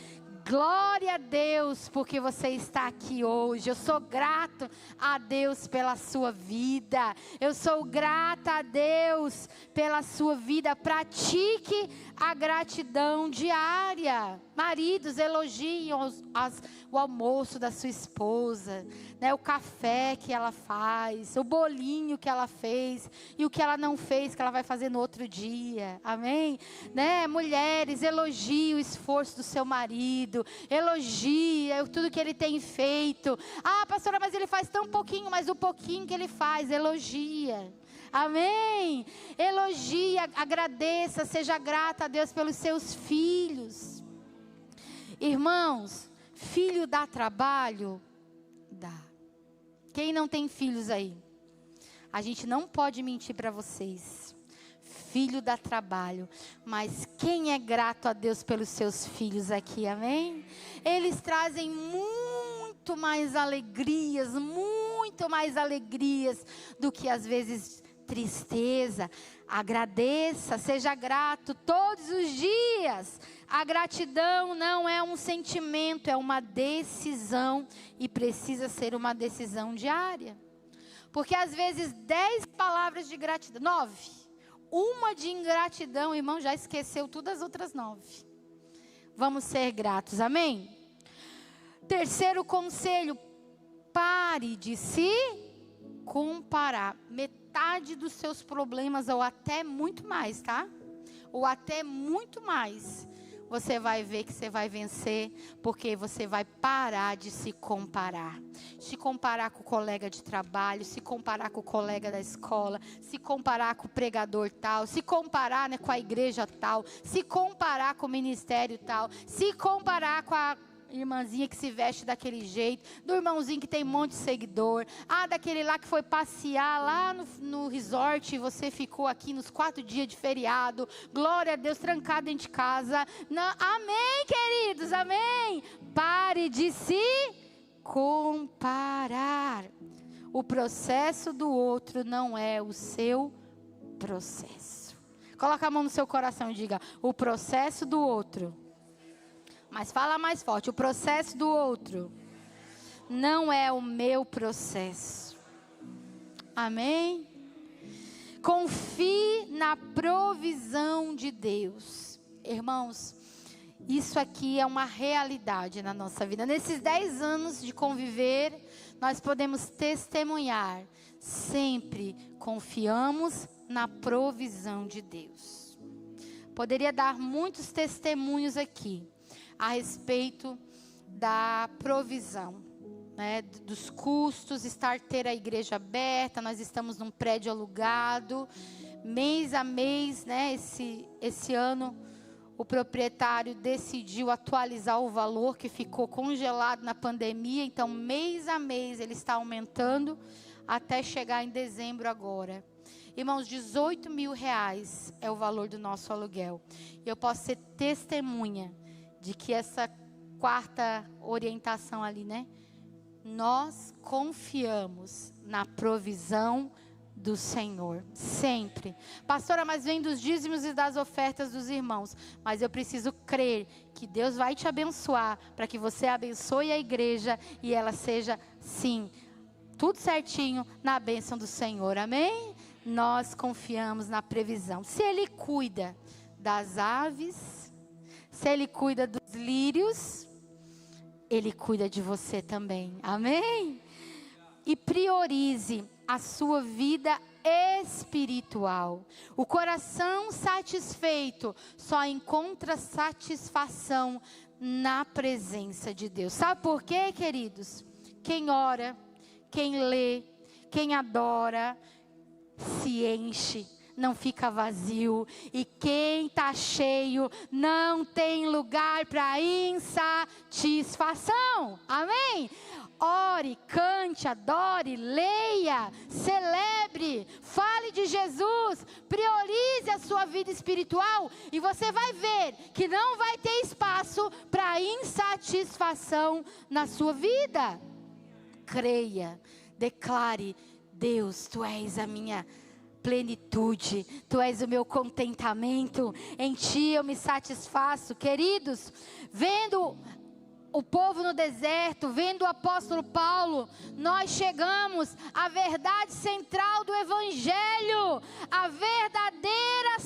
[SPEAKER 1] Glória a Deus porque você está aqui hoje. Eu sou grato a Deus pela sua vida. Eu sou grata a Deus pela sua vida. Pratique a gratidão diária. Maridos, elogiem o almoço da sua esposa, né? O café que ela faz, o bolinho que ela fez e o que ela não fez, que ela vai fazer no outro dia. Amém? Né? Mulheres, elogie o esforço do seu marido. Elogia tudo que ele tem feito. Pastora, mas ele faz tão pouquinho, mas o pouquinho que ele faz, elogia. Amém? Elogia, agradeça, seja grata a Deus pelos seus filhos. Irmãos, filho dá trabalho? Dá. Quem não tem filhos aí? A gente não pode mentir para vocês. Filho dá trabalho, mas quem é grato a Deus pelos seus filhos aqui, amém? Eles trazem muito mais alegrias do que às vezes tristeza. Agradeça, seja grato todos os dias. A gratidão não é um sentimento, é uma decisão e precisa ser uma decisão diária. Porque às vezes 10 palavras de gratidão, 9. Uma de ingratidão, irmão, já esqueceu todas as outras 9. Vamos ser gratos, amém? Terceiro conselho, pare de se comparar. Metade dos seus problemas, ou até muito mais, tá? Ou até muito mais. Você vai ver que você vai vencer, porque você vai parar de se comparar. Se comparar com o colega de trabalho, se comparar com o colega da escola, se comparar com o pregador tal, se comparar, né, com a igreja tal, se comparar com o ministério tal, se comparar com a irmãzinha que se veste daquele jeito, do irmãozinho que tem um monte de seguidor, daquele lá que foi passear lá no resort e você ficou aqui nos 4 dias de feriado, glória a Deus, trancado dentro de casa. Não, amém, queridos, amém. Pare de se comparar. O processo do outro não é o seu processo. Coloca a mão no seu coração e diga, o processo do outro. Mas fala mais forte, o processo do outro não é o meu processo. Amém? Confie na provisão de Deus. Irmãos, isso aqui é uma realidade na nossa vida. Nesses 10 anos de conviver, nós podemos testemunhar. Sempre confiamos na provisão de Deus. Poderia dar muitos testemunhos aqui a respeito da provisão, né, dos custos, ter a igreja aberta. Nós estamos num prédio alugado, mês a mês, né, esse ano o proprietário decidiu atualizar o valor que ficou congelado na pandemia. Então, mês a mês ele está aumentando até chegar em dezembro agora. Irmãos, R$18.000 é o valor do nosso aluguel. E eu posso ser testemunha de que essa quarta orientação ali, né? Nós confiamos na provisão do Senhor, sempre. Pastora, mas vem dos dízimos e das ofertas dos irmãos. Mas eu preciso crer que Deus vai te abençoar, para que você abençoe a igreja e ela seja, sim, tudo certinho na bênção do Senhor, amém? Nós confiamos na previsão. Se Ele cuida das aves, se Ele cuida dos lírios, Ele cuida de você também, amém? E priorize a sua vida espiritual. O coração satisfeito só encontra satisfação na presença de Deus. Sabe por quê, queridos? Quem ora, quem lê, quem adora, se enche, não fica vazio. E quem está cheio não tem lugar para insatisfação. Amém? Ore, cante, adore, leia, celebre, fale de Jesus, priorize a sua vida espiritual e você vai ver que não vai ter espaço para insatisfação na sua vida. Creia, declare: Deus, Tu és a minha plenitude, Tu és o meu contentamento, em Ti eu me satisfaço. Queridos, vendo o povo no deserto, vendo o apóstolo Paulo, nós chegamos à verdade central do Evangelho. A verdadeira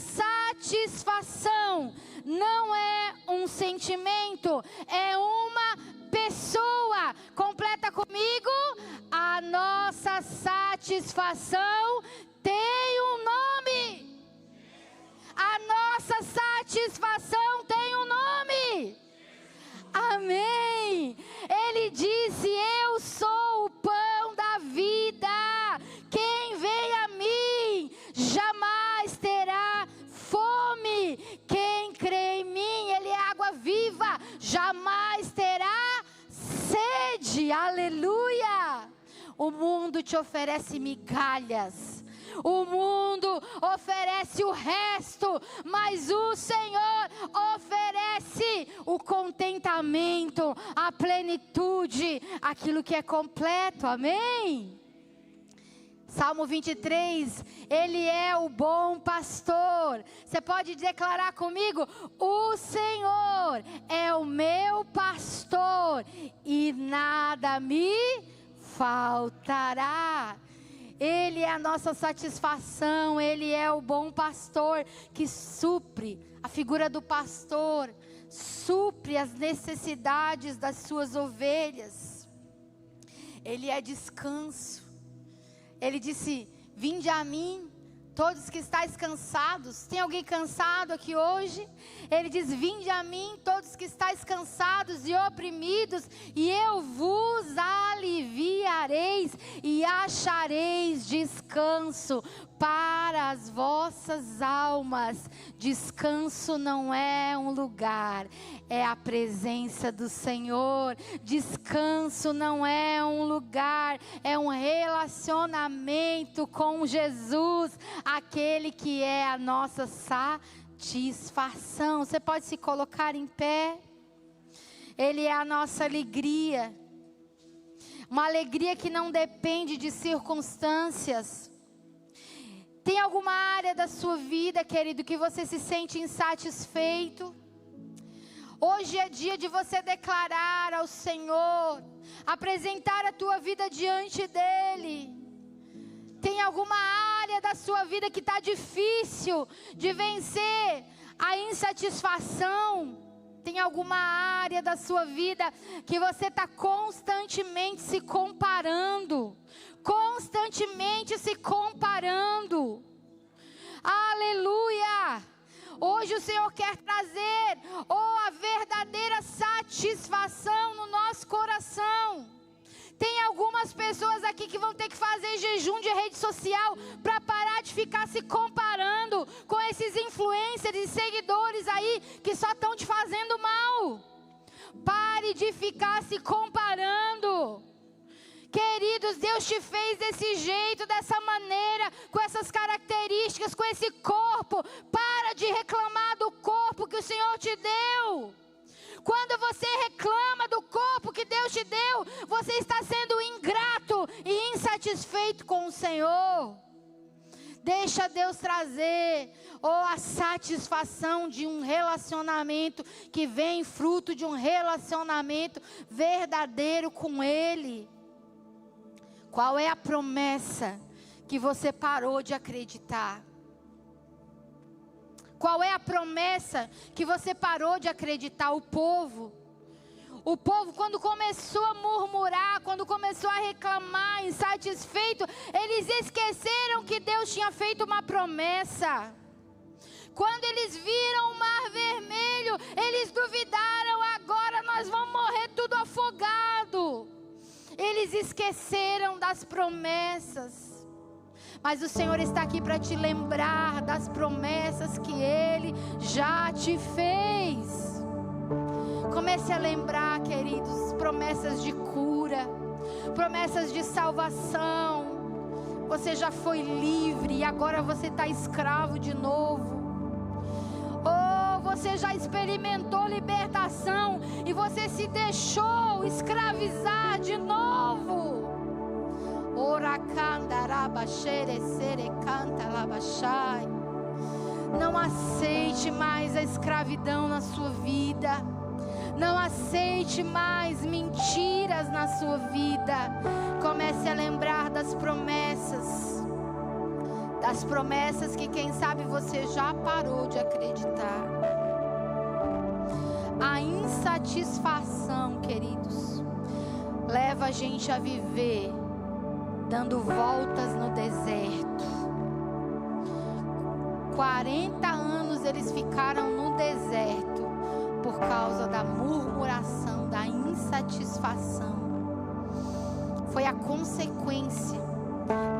[SPEAKER 1] satisfação não é um sentimento, é uma pessoa. Completa comigo: a nossa satisfação tem um nome. A nossa satisfação tem um nome. Amém. Ele disse: eu sou o pão da vida. Quem vem a mim jamais terá fome. Quem crê em mim, Ele é água viva, jamais terá sede. Aleluia. O mundo te oferece migalhas. O mundo oferece o resto, mas o Senhor oferece o contentamento, a plenitude, aquilo que é completo, amém? Salmo 23, Ele é o bom pastor. Você pode declarar comigo: o Senhor é o meu pastor e nada me faltará. Ele é a nossa satisfação, Ele é o bom pastor que supre, a figura do pastor, supre as necessidades das suas ovelhas. Ele é descanso. Ele disse: vinde a mim, todos que estáis cansados. Tem alguém cansado aqui hoje? Ele diz: vinde a mim, todos que estáis cansados e oprimidos, e eu vos aliviareis e achareis descanso para as vossas almas. Descanso não é um lugar, é a presença do Senhor. Descanso não é um lugar, é um relacionamento com Jesus, aquele que é a nossa satisfação. Você pode se colocar em pé. Ele é a nossa alegria, uma alegria que não depende de circunstâncias. Tem alguma área da sua vida, querido, que você se sente insatisfeito? Hoje é dia de você declarar ao Senhor, apresentar a tua vida diante dEle. Tem alguma área área da sua vida que está difícil de vencer a insatisfação. Tem alguma área da sua vida que você está constantemente se comparando. Constantemente se comparando. Aleluia! Hoje o Senhor quer trazer a verdadeira satisfação no nosso coração. Tem algumas pessoas aqui que vão ter que fazer jejum de rede social para parar de ficar se comparando com esses influencers e seguidores aí que só estão te fazendo mal. Pare de ficar se comparando. Queridos, Deus te fez desse jeito, dessa maneira, com essas características, com esse corpo. Para de reclamar do corpo que o Senhor te deu. Quando você reclama do corpo que Deus te deu, você está sendo ingrato e insatisfeito com o Senhor. Deixa Deus trazer a satisfação de um relacionamento que vem fruto de um relacionamento verdadeiro com Ele. Qual é a promessa que você parou de acreditar? Qual é a promessa que você parou de acreditar? O povo, quando começou a murmurar, quando começou a reclamar, insatisfeito, eles esqueceram que Deus tinha feito uma promessa. Quando eles viram o mar vermelho, eles duvidaram, agora nós vamos morrer tudo afogado. Eles esqueceram das promessas. Mas o Senhor está aqui para te lembrar das promessas que Ele já te fez. Comece a lembrar, queridos, promessas de cura, promessas de salvação. Você já foi livre e agora você está escravo de novo. Você já experimentou libertação e você se deixou escravizar de novo. Não aceite mais a escravidão na sua vida. Não aceite mais mentiras na sua vida. Comece a lembrar das promessas. Das promessas que quem sabe você já parou de acreditar. A insatisfação, queridos, leva a gente a viver dando voltas no deserto. 40 anos eles ficaram no deserto por causa da murmuração, da insatisfação. Foi a consequência.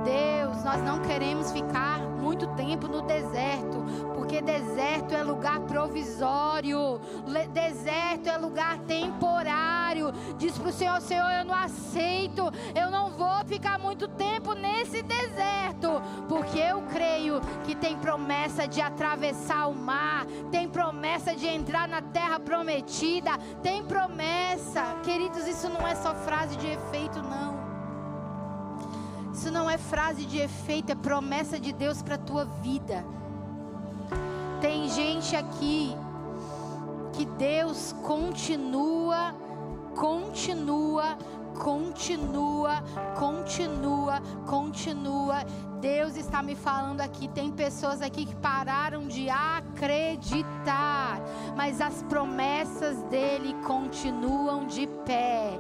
[SPEAKER 1] Deus, nós não queremos ficar muito tempo no deserto, porque deserto é lugar provisório, deserto é lugar temporário. Diz para o Senhor: Senhor, eu não aceito, eu não vou ficar muito tempo nesse deserto, porque eu creio que tem promessa de atravessar o mar, tem promessa de entrar na terra prometida, tem promessa. Queridos, isso não é só frase de efeito, não. Isso não é frase de efeito, é promessa de Deus para a tua vida. Tem gente aqui que Deus continua. Deus está me falando aqui, tem pessoas aqui que pararam de acreditar, mas as promessas dele continuam de pé.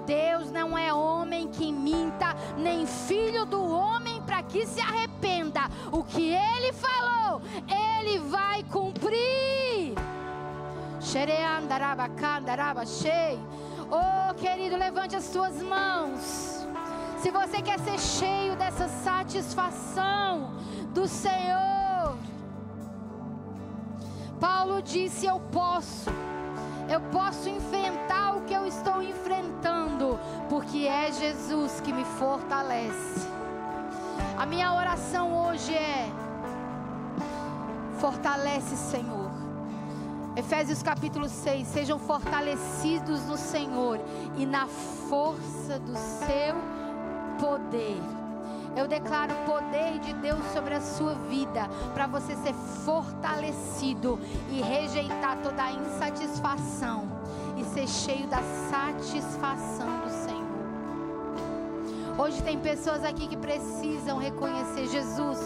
[SPEAKER 1] Deus não é homem que minta, nem filho do homem para que se arrependa. O que ele falou, ele vai cumprir. Oh, querido, levante as suas mãos. Se você quer ser cheio dessa satisfação do Senhor. Paulo disse: eu posso enfrentar o que eu estou enfrentando, porque é Jesus que me fortalece. A minha oração hoje é: fortalece, Senhor. Efésios capítulo 6, sejam fortalecidos no Senhor e na força do seu poder. Eu declaro o poder de Deus sobre a sua vida, para você ser fortalecido e rejeitar toda a insatisfação e ser cheio da satisfação do Senhor. Hoje tem pessoas aqui que precisam reconhecer: Jesus,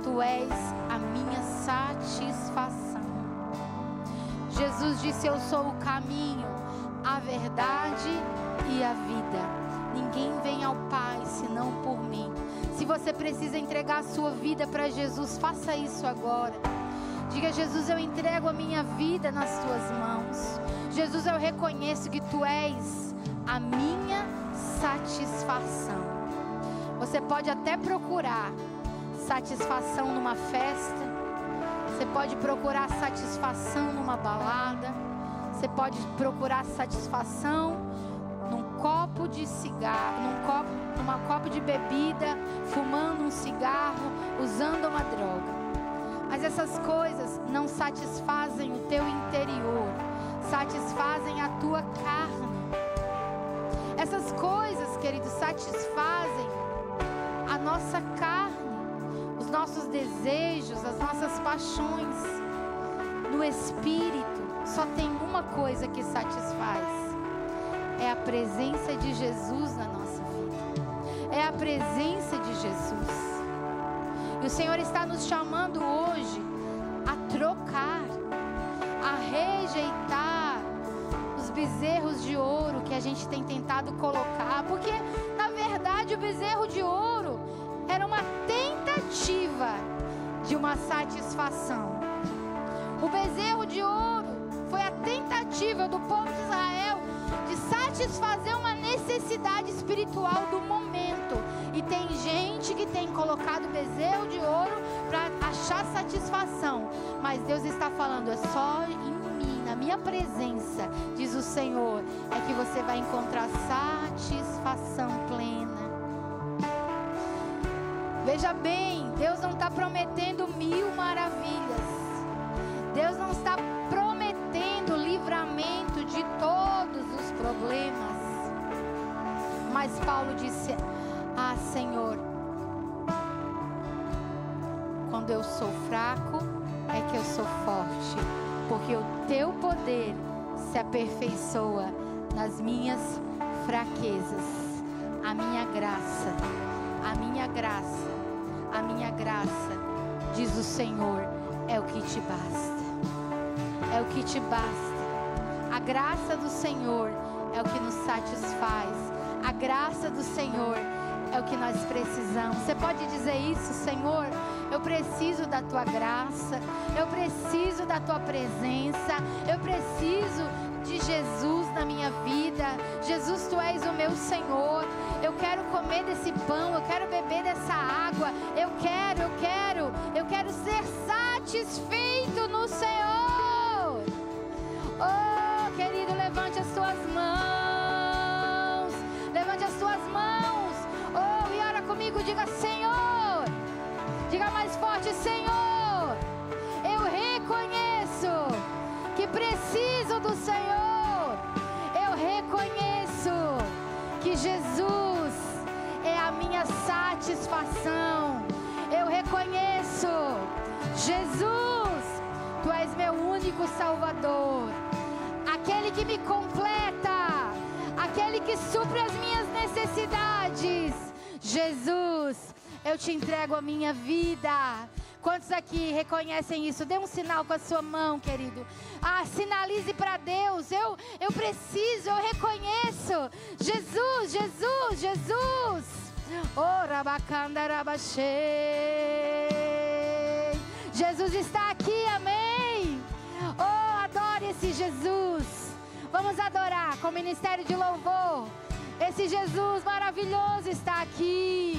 [SPEAKER 1] Tu és a minha satisfação. Jesus disse: eu sou o caminho, a verdade e a vida. Ninguém vem ao Pai senão por mim. Se você precisa entregar a sua vida para Jesus, faça isso agora. Diga: Jesus, eu entrego a minha vida nas Tuas mãos. Jesus, eu reconheço que Tu és a minha satisfação. Você pode até procurar satisfação numa festa. Você pode procurar satisfação numa balada. Você pode procurar satisfação num copo de cigarro, numa copo de bebida, fumando um cigarro, usando uma droga. Mas essas coisas não satisfazem o teu interior, satisfazem a tua carne. Essas coisas, queridos, satisfazem a nossa carne, os nossos desejos, as nossas paixões. No espírito, só tem uma coisa que satisfaz: é a presença de Jesus na nossa vida. É a presença de Jesus. E o Senhor está nos chamando hoje a trocar, a rejeitar os bezerros de ouro que a gente tem tentado colocar. Porque, na verdade, o bezerro de ouro era uma tentativa de uma satisfação. O bezerro de ouro foi a tentativa do povo de Israel de satisfazer uma necessidade espiritual do momento. E tem gente que tem colocado bezerro de ouro para achar satisfação. Mas Deus está falando: é só em mim, na minha presença, diz o Senhor, é que você vai encontrar satisfação plena. Veja bem, Deus não está prometendo 1000 maravilhas. Deus não está prometendo livramento de todos os problemas. Mas Paulo disse: ah, Senhor, quando eu sou fraco é que eu sou forte, porque o Teu poder se aperfeiçoa nas minhas fraquezas. A minha graça, a minha graça, a minha graça, diz o Senhor, é o que te basta. É o que te basta. A graça do Senhor é o que nos satisfaz. A graça do Senhor é o que nós precisamos. Você pode dizer isso: Senhor, eu preciso da Tua graça, eu preciso da Tua presença, eu preciso de Jesus na minha vida. Jesus, Tu és o meu Senhor. Eu quero comer desse pão, eu quero beber dessa água. Eu quero ser satisfeito no Senhor. Oh, querido, levante as tuas mãos. Levante as tuas mãos. Oh, e ora comigo, diga: Senhor. Diga mais forte: Senhor, eu reconheço que preciso do Senhor. Eu reconheço que Jesus é a minha satisfação. Eu reconheço, Jesus, Tu és meu único Salvador, aquele que me completa, aquele que supre as minhas necessidades. Jesus, eu Te entrego a minha vida. Quantos aqui reconhecem isso? Dê um sinal com a sua mão, querido. Sinalize para Deus: eu preciso, eu reconheço. Jesus, Jesus, Jesus. Oh, rabacanda, rabaxei. Jesus está aqui, amém. Oh, adore esse Jesus. Vamos adorar com o ministério de louvor. Esse Jesus maravilhoso está aqui.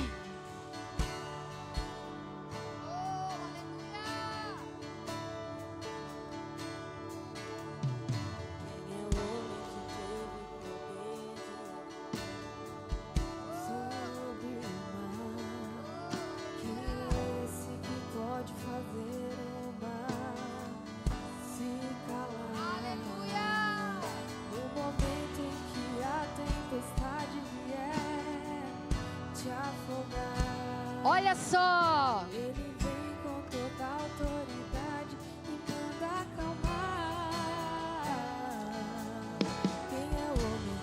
[SPEAKER 1] Olha só, Ele vem com toda a autoridade e manda acalmar. Quem é o homem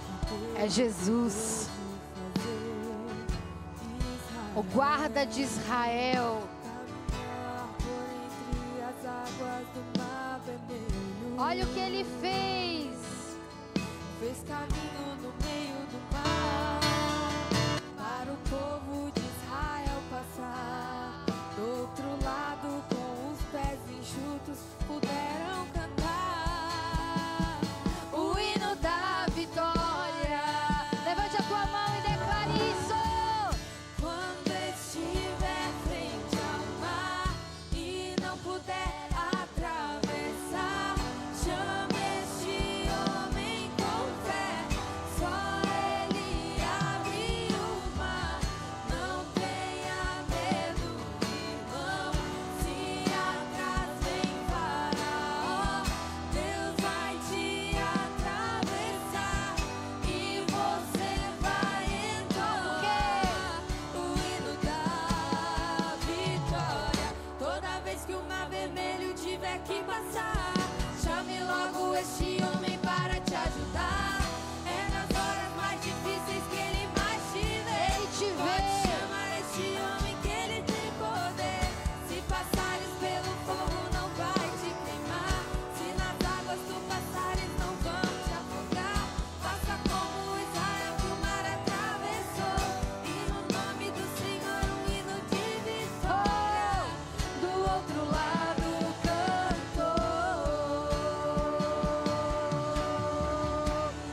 [SPEAKER 1] que é Jesus. o guarda de Israel. Olha o que ele fez.
[SPEAKER 2] Fez caminho no meio do mar, para o povo de Israel passar. Do outro lado, com os pés enxutos, puderam cantar o hino da vitória.
[SPEAKER 1] Levante a tua mão e declare isso.
[SPEAKER 2] Quando estiver frente ao mar e não puder atravessar, chame este homem com fé. Só ele abre o mar. Não tenha medo, irmão. Se atrás vem Faraó, Deus vai te atravessar e você vai entoar o hino da vitória. Toda vez que o mar vermelho tiver que passar, chame logo este homem para te ajudar. É nas horas mais difíceis que ele mais te vê.
[SPEAKER 1] Ele te
[SPEAKER 2] Pode
[SPEAKER 1] vê.
[SPEAKER 2] chamar este homem que ele tem poder. Se passares pelo fogo não vai te queimar. Se nas águas tu passares não vão te afogar. Faça como Israel que o mar atravessou, e no nome do Senhor um hino de vitória. Do outro lado cantou.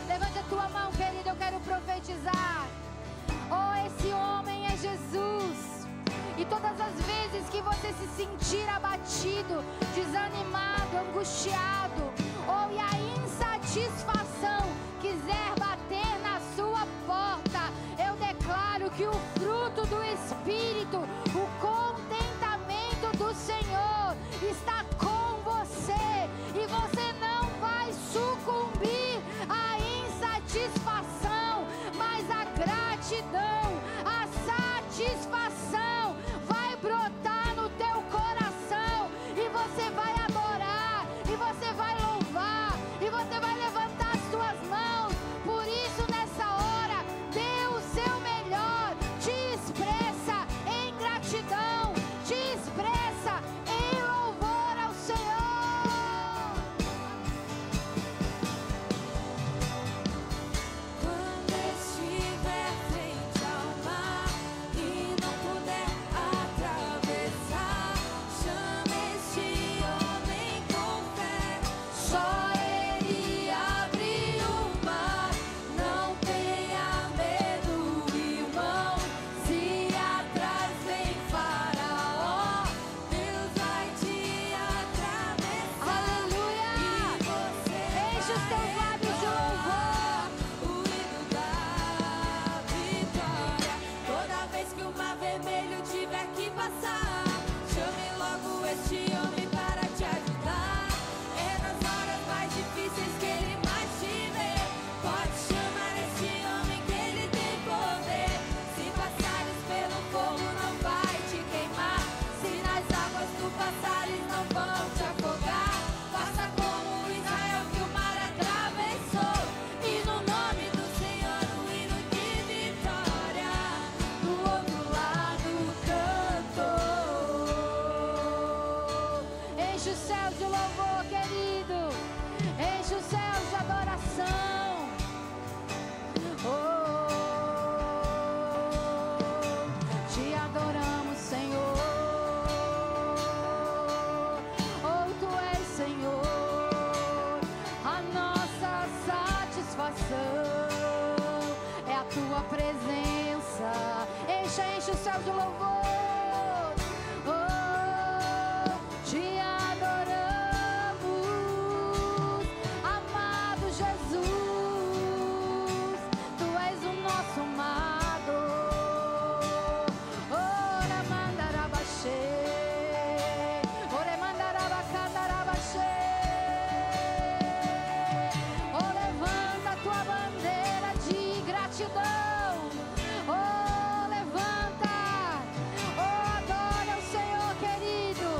[SPEAKER 1] Levante a tua mão, querido, eu quero profetizar. Oh, esse homem é Jesus. E todas as vezes que você se sentir abatido, desanimado, angustiado, ou e a insatisfação quiser bater na sua porta, eu declaro que o fruto do Espírito, o contentamento do Senhor está com você, e você não vai sucumbir à insatisfação, mas a gratidão, a satisfação vai brotar no teu coração, e você vai adorar, e você vai louvar, e você vai levantar as tuas mãos. Por isso, nessa hora, dê o seu melhor, te expressa em gratidão, te expressa em louvor ao Senhor.
[SPEAKER 2] Quando estiver frente ao mar e não puder atravessar, chame este homem com fé. Só ele abre o mar. Não tenha medo, irmão. Se atrás vem Faraó, Deus vai te atravessar.
[SPEAKER 1] Aleluia!
[SPEAKER 2] E você
[SPEAKER 1] Enche os teus lábios de louvor.
[SPEAKER 2] o hino da vitória. Toda vez que o mar vermelho tiver que passar, chame logo este homem para te ajudar. É nas horas mais difíceis que ele mais te vê. Pode chamar este homem que ele tem poder. Se passares pelo fogo não vai te queimar. Se nas águas tu passares não vão te afogar. Faça como Israel que o mar atravessou, e no nome do Senhor um hino de vitória. Do outro lado cantou.
[SPEAKER 1] Enche os céus de louvor, querido. Enche os céus de adoração. Oh, te adoramos, Senhor. Oh, tu és, Senhor, a nossa satisfação é a tua presença. Enche os céus de louvor. Oh, te adoramos, amado Jesus. Tu és o nosso amado. Ora mandarabaxê, ora mandarabacandarabaxê. Oh, levanta a tua bandeira de gratidão. Oh, levanta. Oh, adora o Senhor, querido.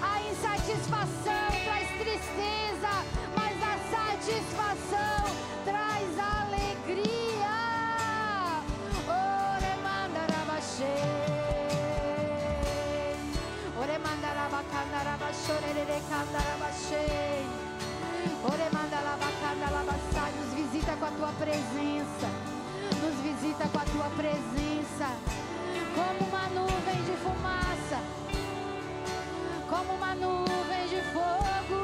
[SPEAKER 1] A insatisfação traz tristeza, mas a satisfação traz alegria. Oh, remandarabaxê. tua presença, como uma nuvem de fumaça, como uma nuvem de fogo.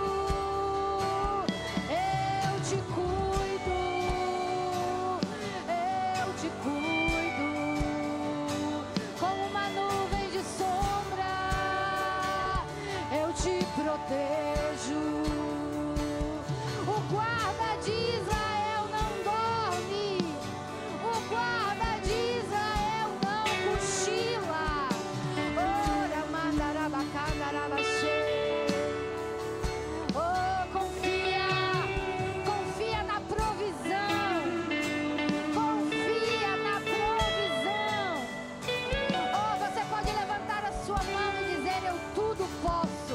[SPEAKER 1] Eu te cuido, eu te cuido, como uma nuvem de sombra, eu te protejo. O guarda de Israel não dorme, o guarda de Israel não cochila. Ora, mandarabacandarabaxê. Oh, confia na provisão, confia na provisão. Oh, você pode levantar a sua mão e dizer: eu tudo posso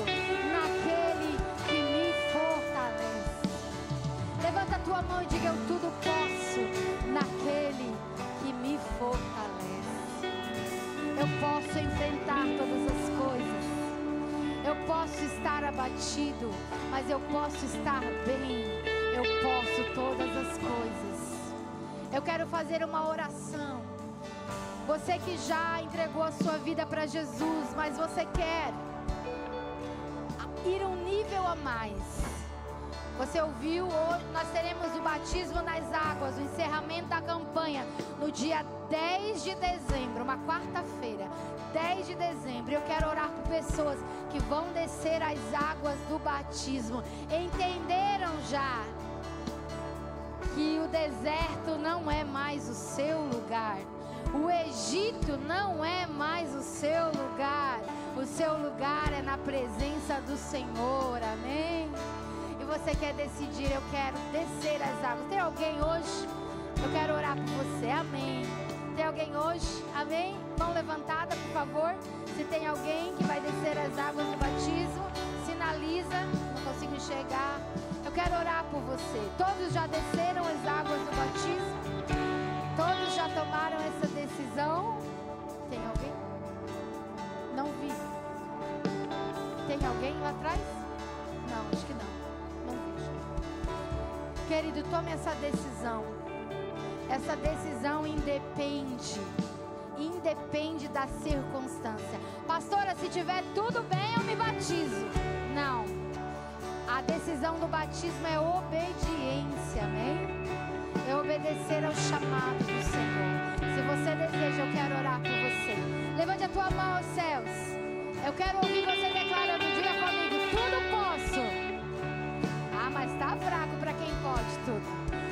[SPEAKER 1] naquele que me fortalece. Levanta a tua mão e diga: eu tudo posso naquele que me fortalece. Eu posso enfrentar todas as coisas. Eu posso estar abatido, mas eu posso estar bem. Eu posso todas as coisas. Eu quero fazer uma oração. Você que já entregou a sua vida para Jesus, mas você quer ir um nível a mais. Você ouviu, hoje nós teremos o batismo nas águas, o encerramento da campanha, no dia 10 de dezembro, uma quarta-feira, 10 de dezembro. Eu quero orar por pessoas que vão descer as águas do batismo. Entenderam já que o deserto não é mais o seu lugar. O Egito não é mais o seu lugar. O seu lugar é na presença do Senhor, amém? E você quer decidir: eu quero descer as águas. Tem alguém hoje? Eu quero orar por você, amém? Tem alguém hoje? Amém? Mão levantada, por favor. Se tem alguém que vai descer as águas do batismo, sinaliza. Não consigo enxergar. Eu quero orar por você. Todos já desceram as águas do batismo? Todos já tomaram essa decisão? Tem alguém? Não vi. Tem alguém lá atrás? Não, acho que não. Não vejo. Querido, tome essa decisão. Essa decisão independe da circunstância. Pastora, se tiver tudo bem, eu me batizo. Não. A decisão do batismo é obediência, amém? É obedecer ao chamado do Senhor. Se você deseja, eu quero orar por você. Levante a tua mão aos céus. Eu quero ouvir você declarando: diga comigo: tudo posso. Ah, mas tá fraco para quem pode tudo.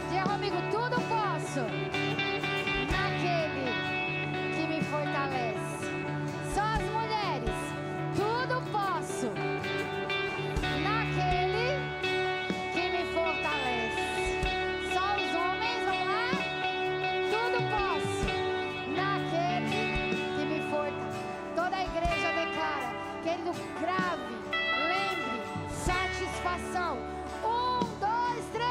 [SPEAKER 1] Diga comigo: tudo posso naquele que me fortalece. Só as mulheres: tudo posso naquele que me fortalece. Só os homens, vamos lá? Tudo posso naquele que me fortalece. Toda a igreja declara. Querido, grave, lembre, satisfação. 1, 2, 3.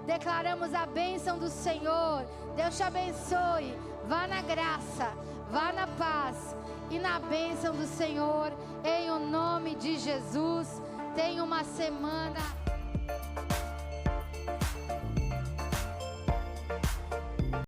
[SPEAKER 1] declaramos a bênção do Senhor. Deus te abençoe. Vá na graça, vá na paz e na bênção do Senhor, em o nome de Jesus. Tenha uma semana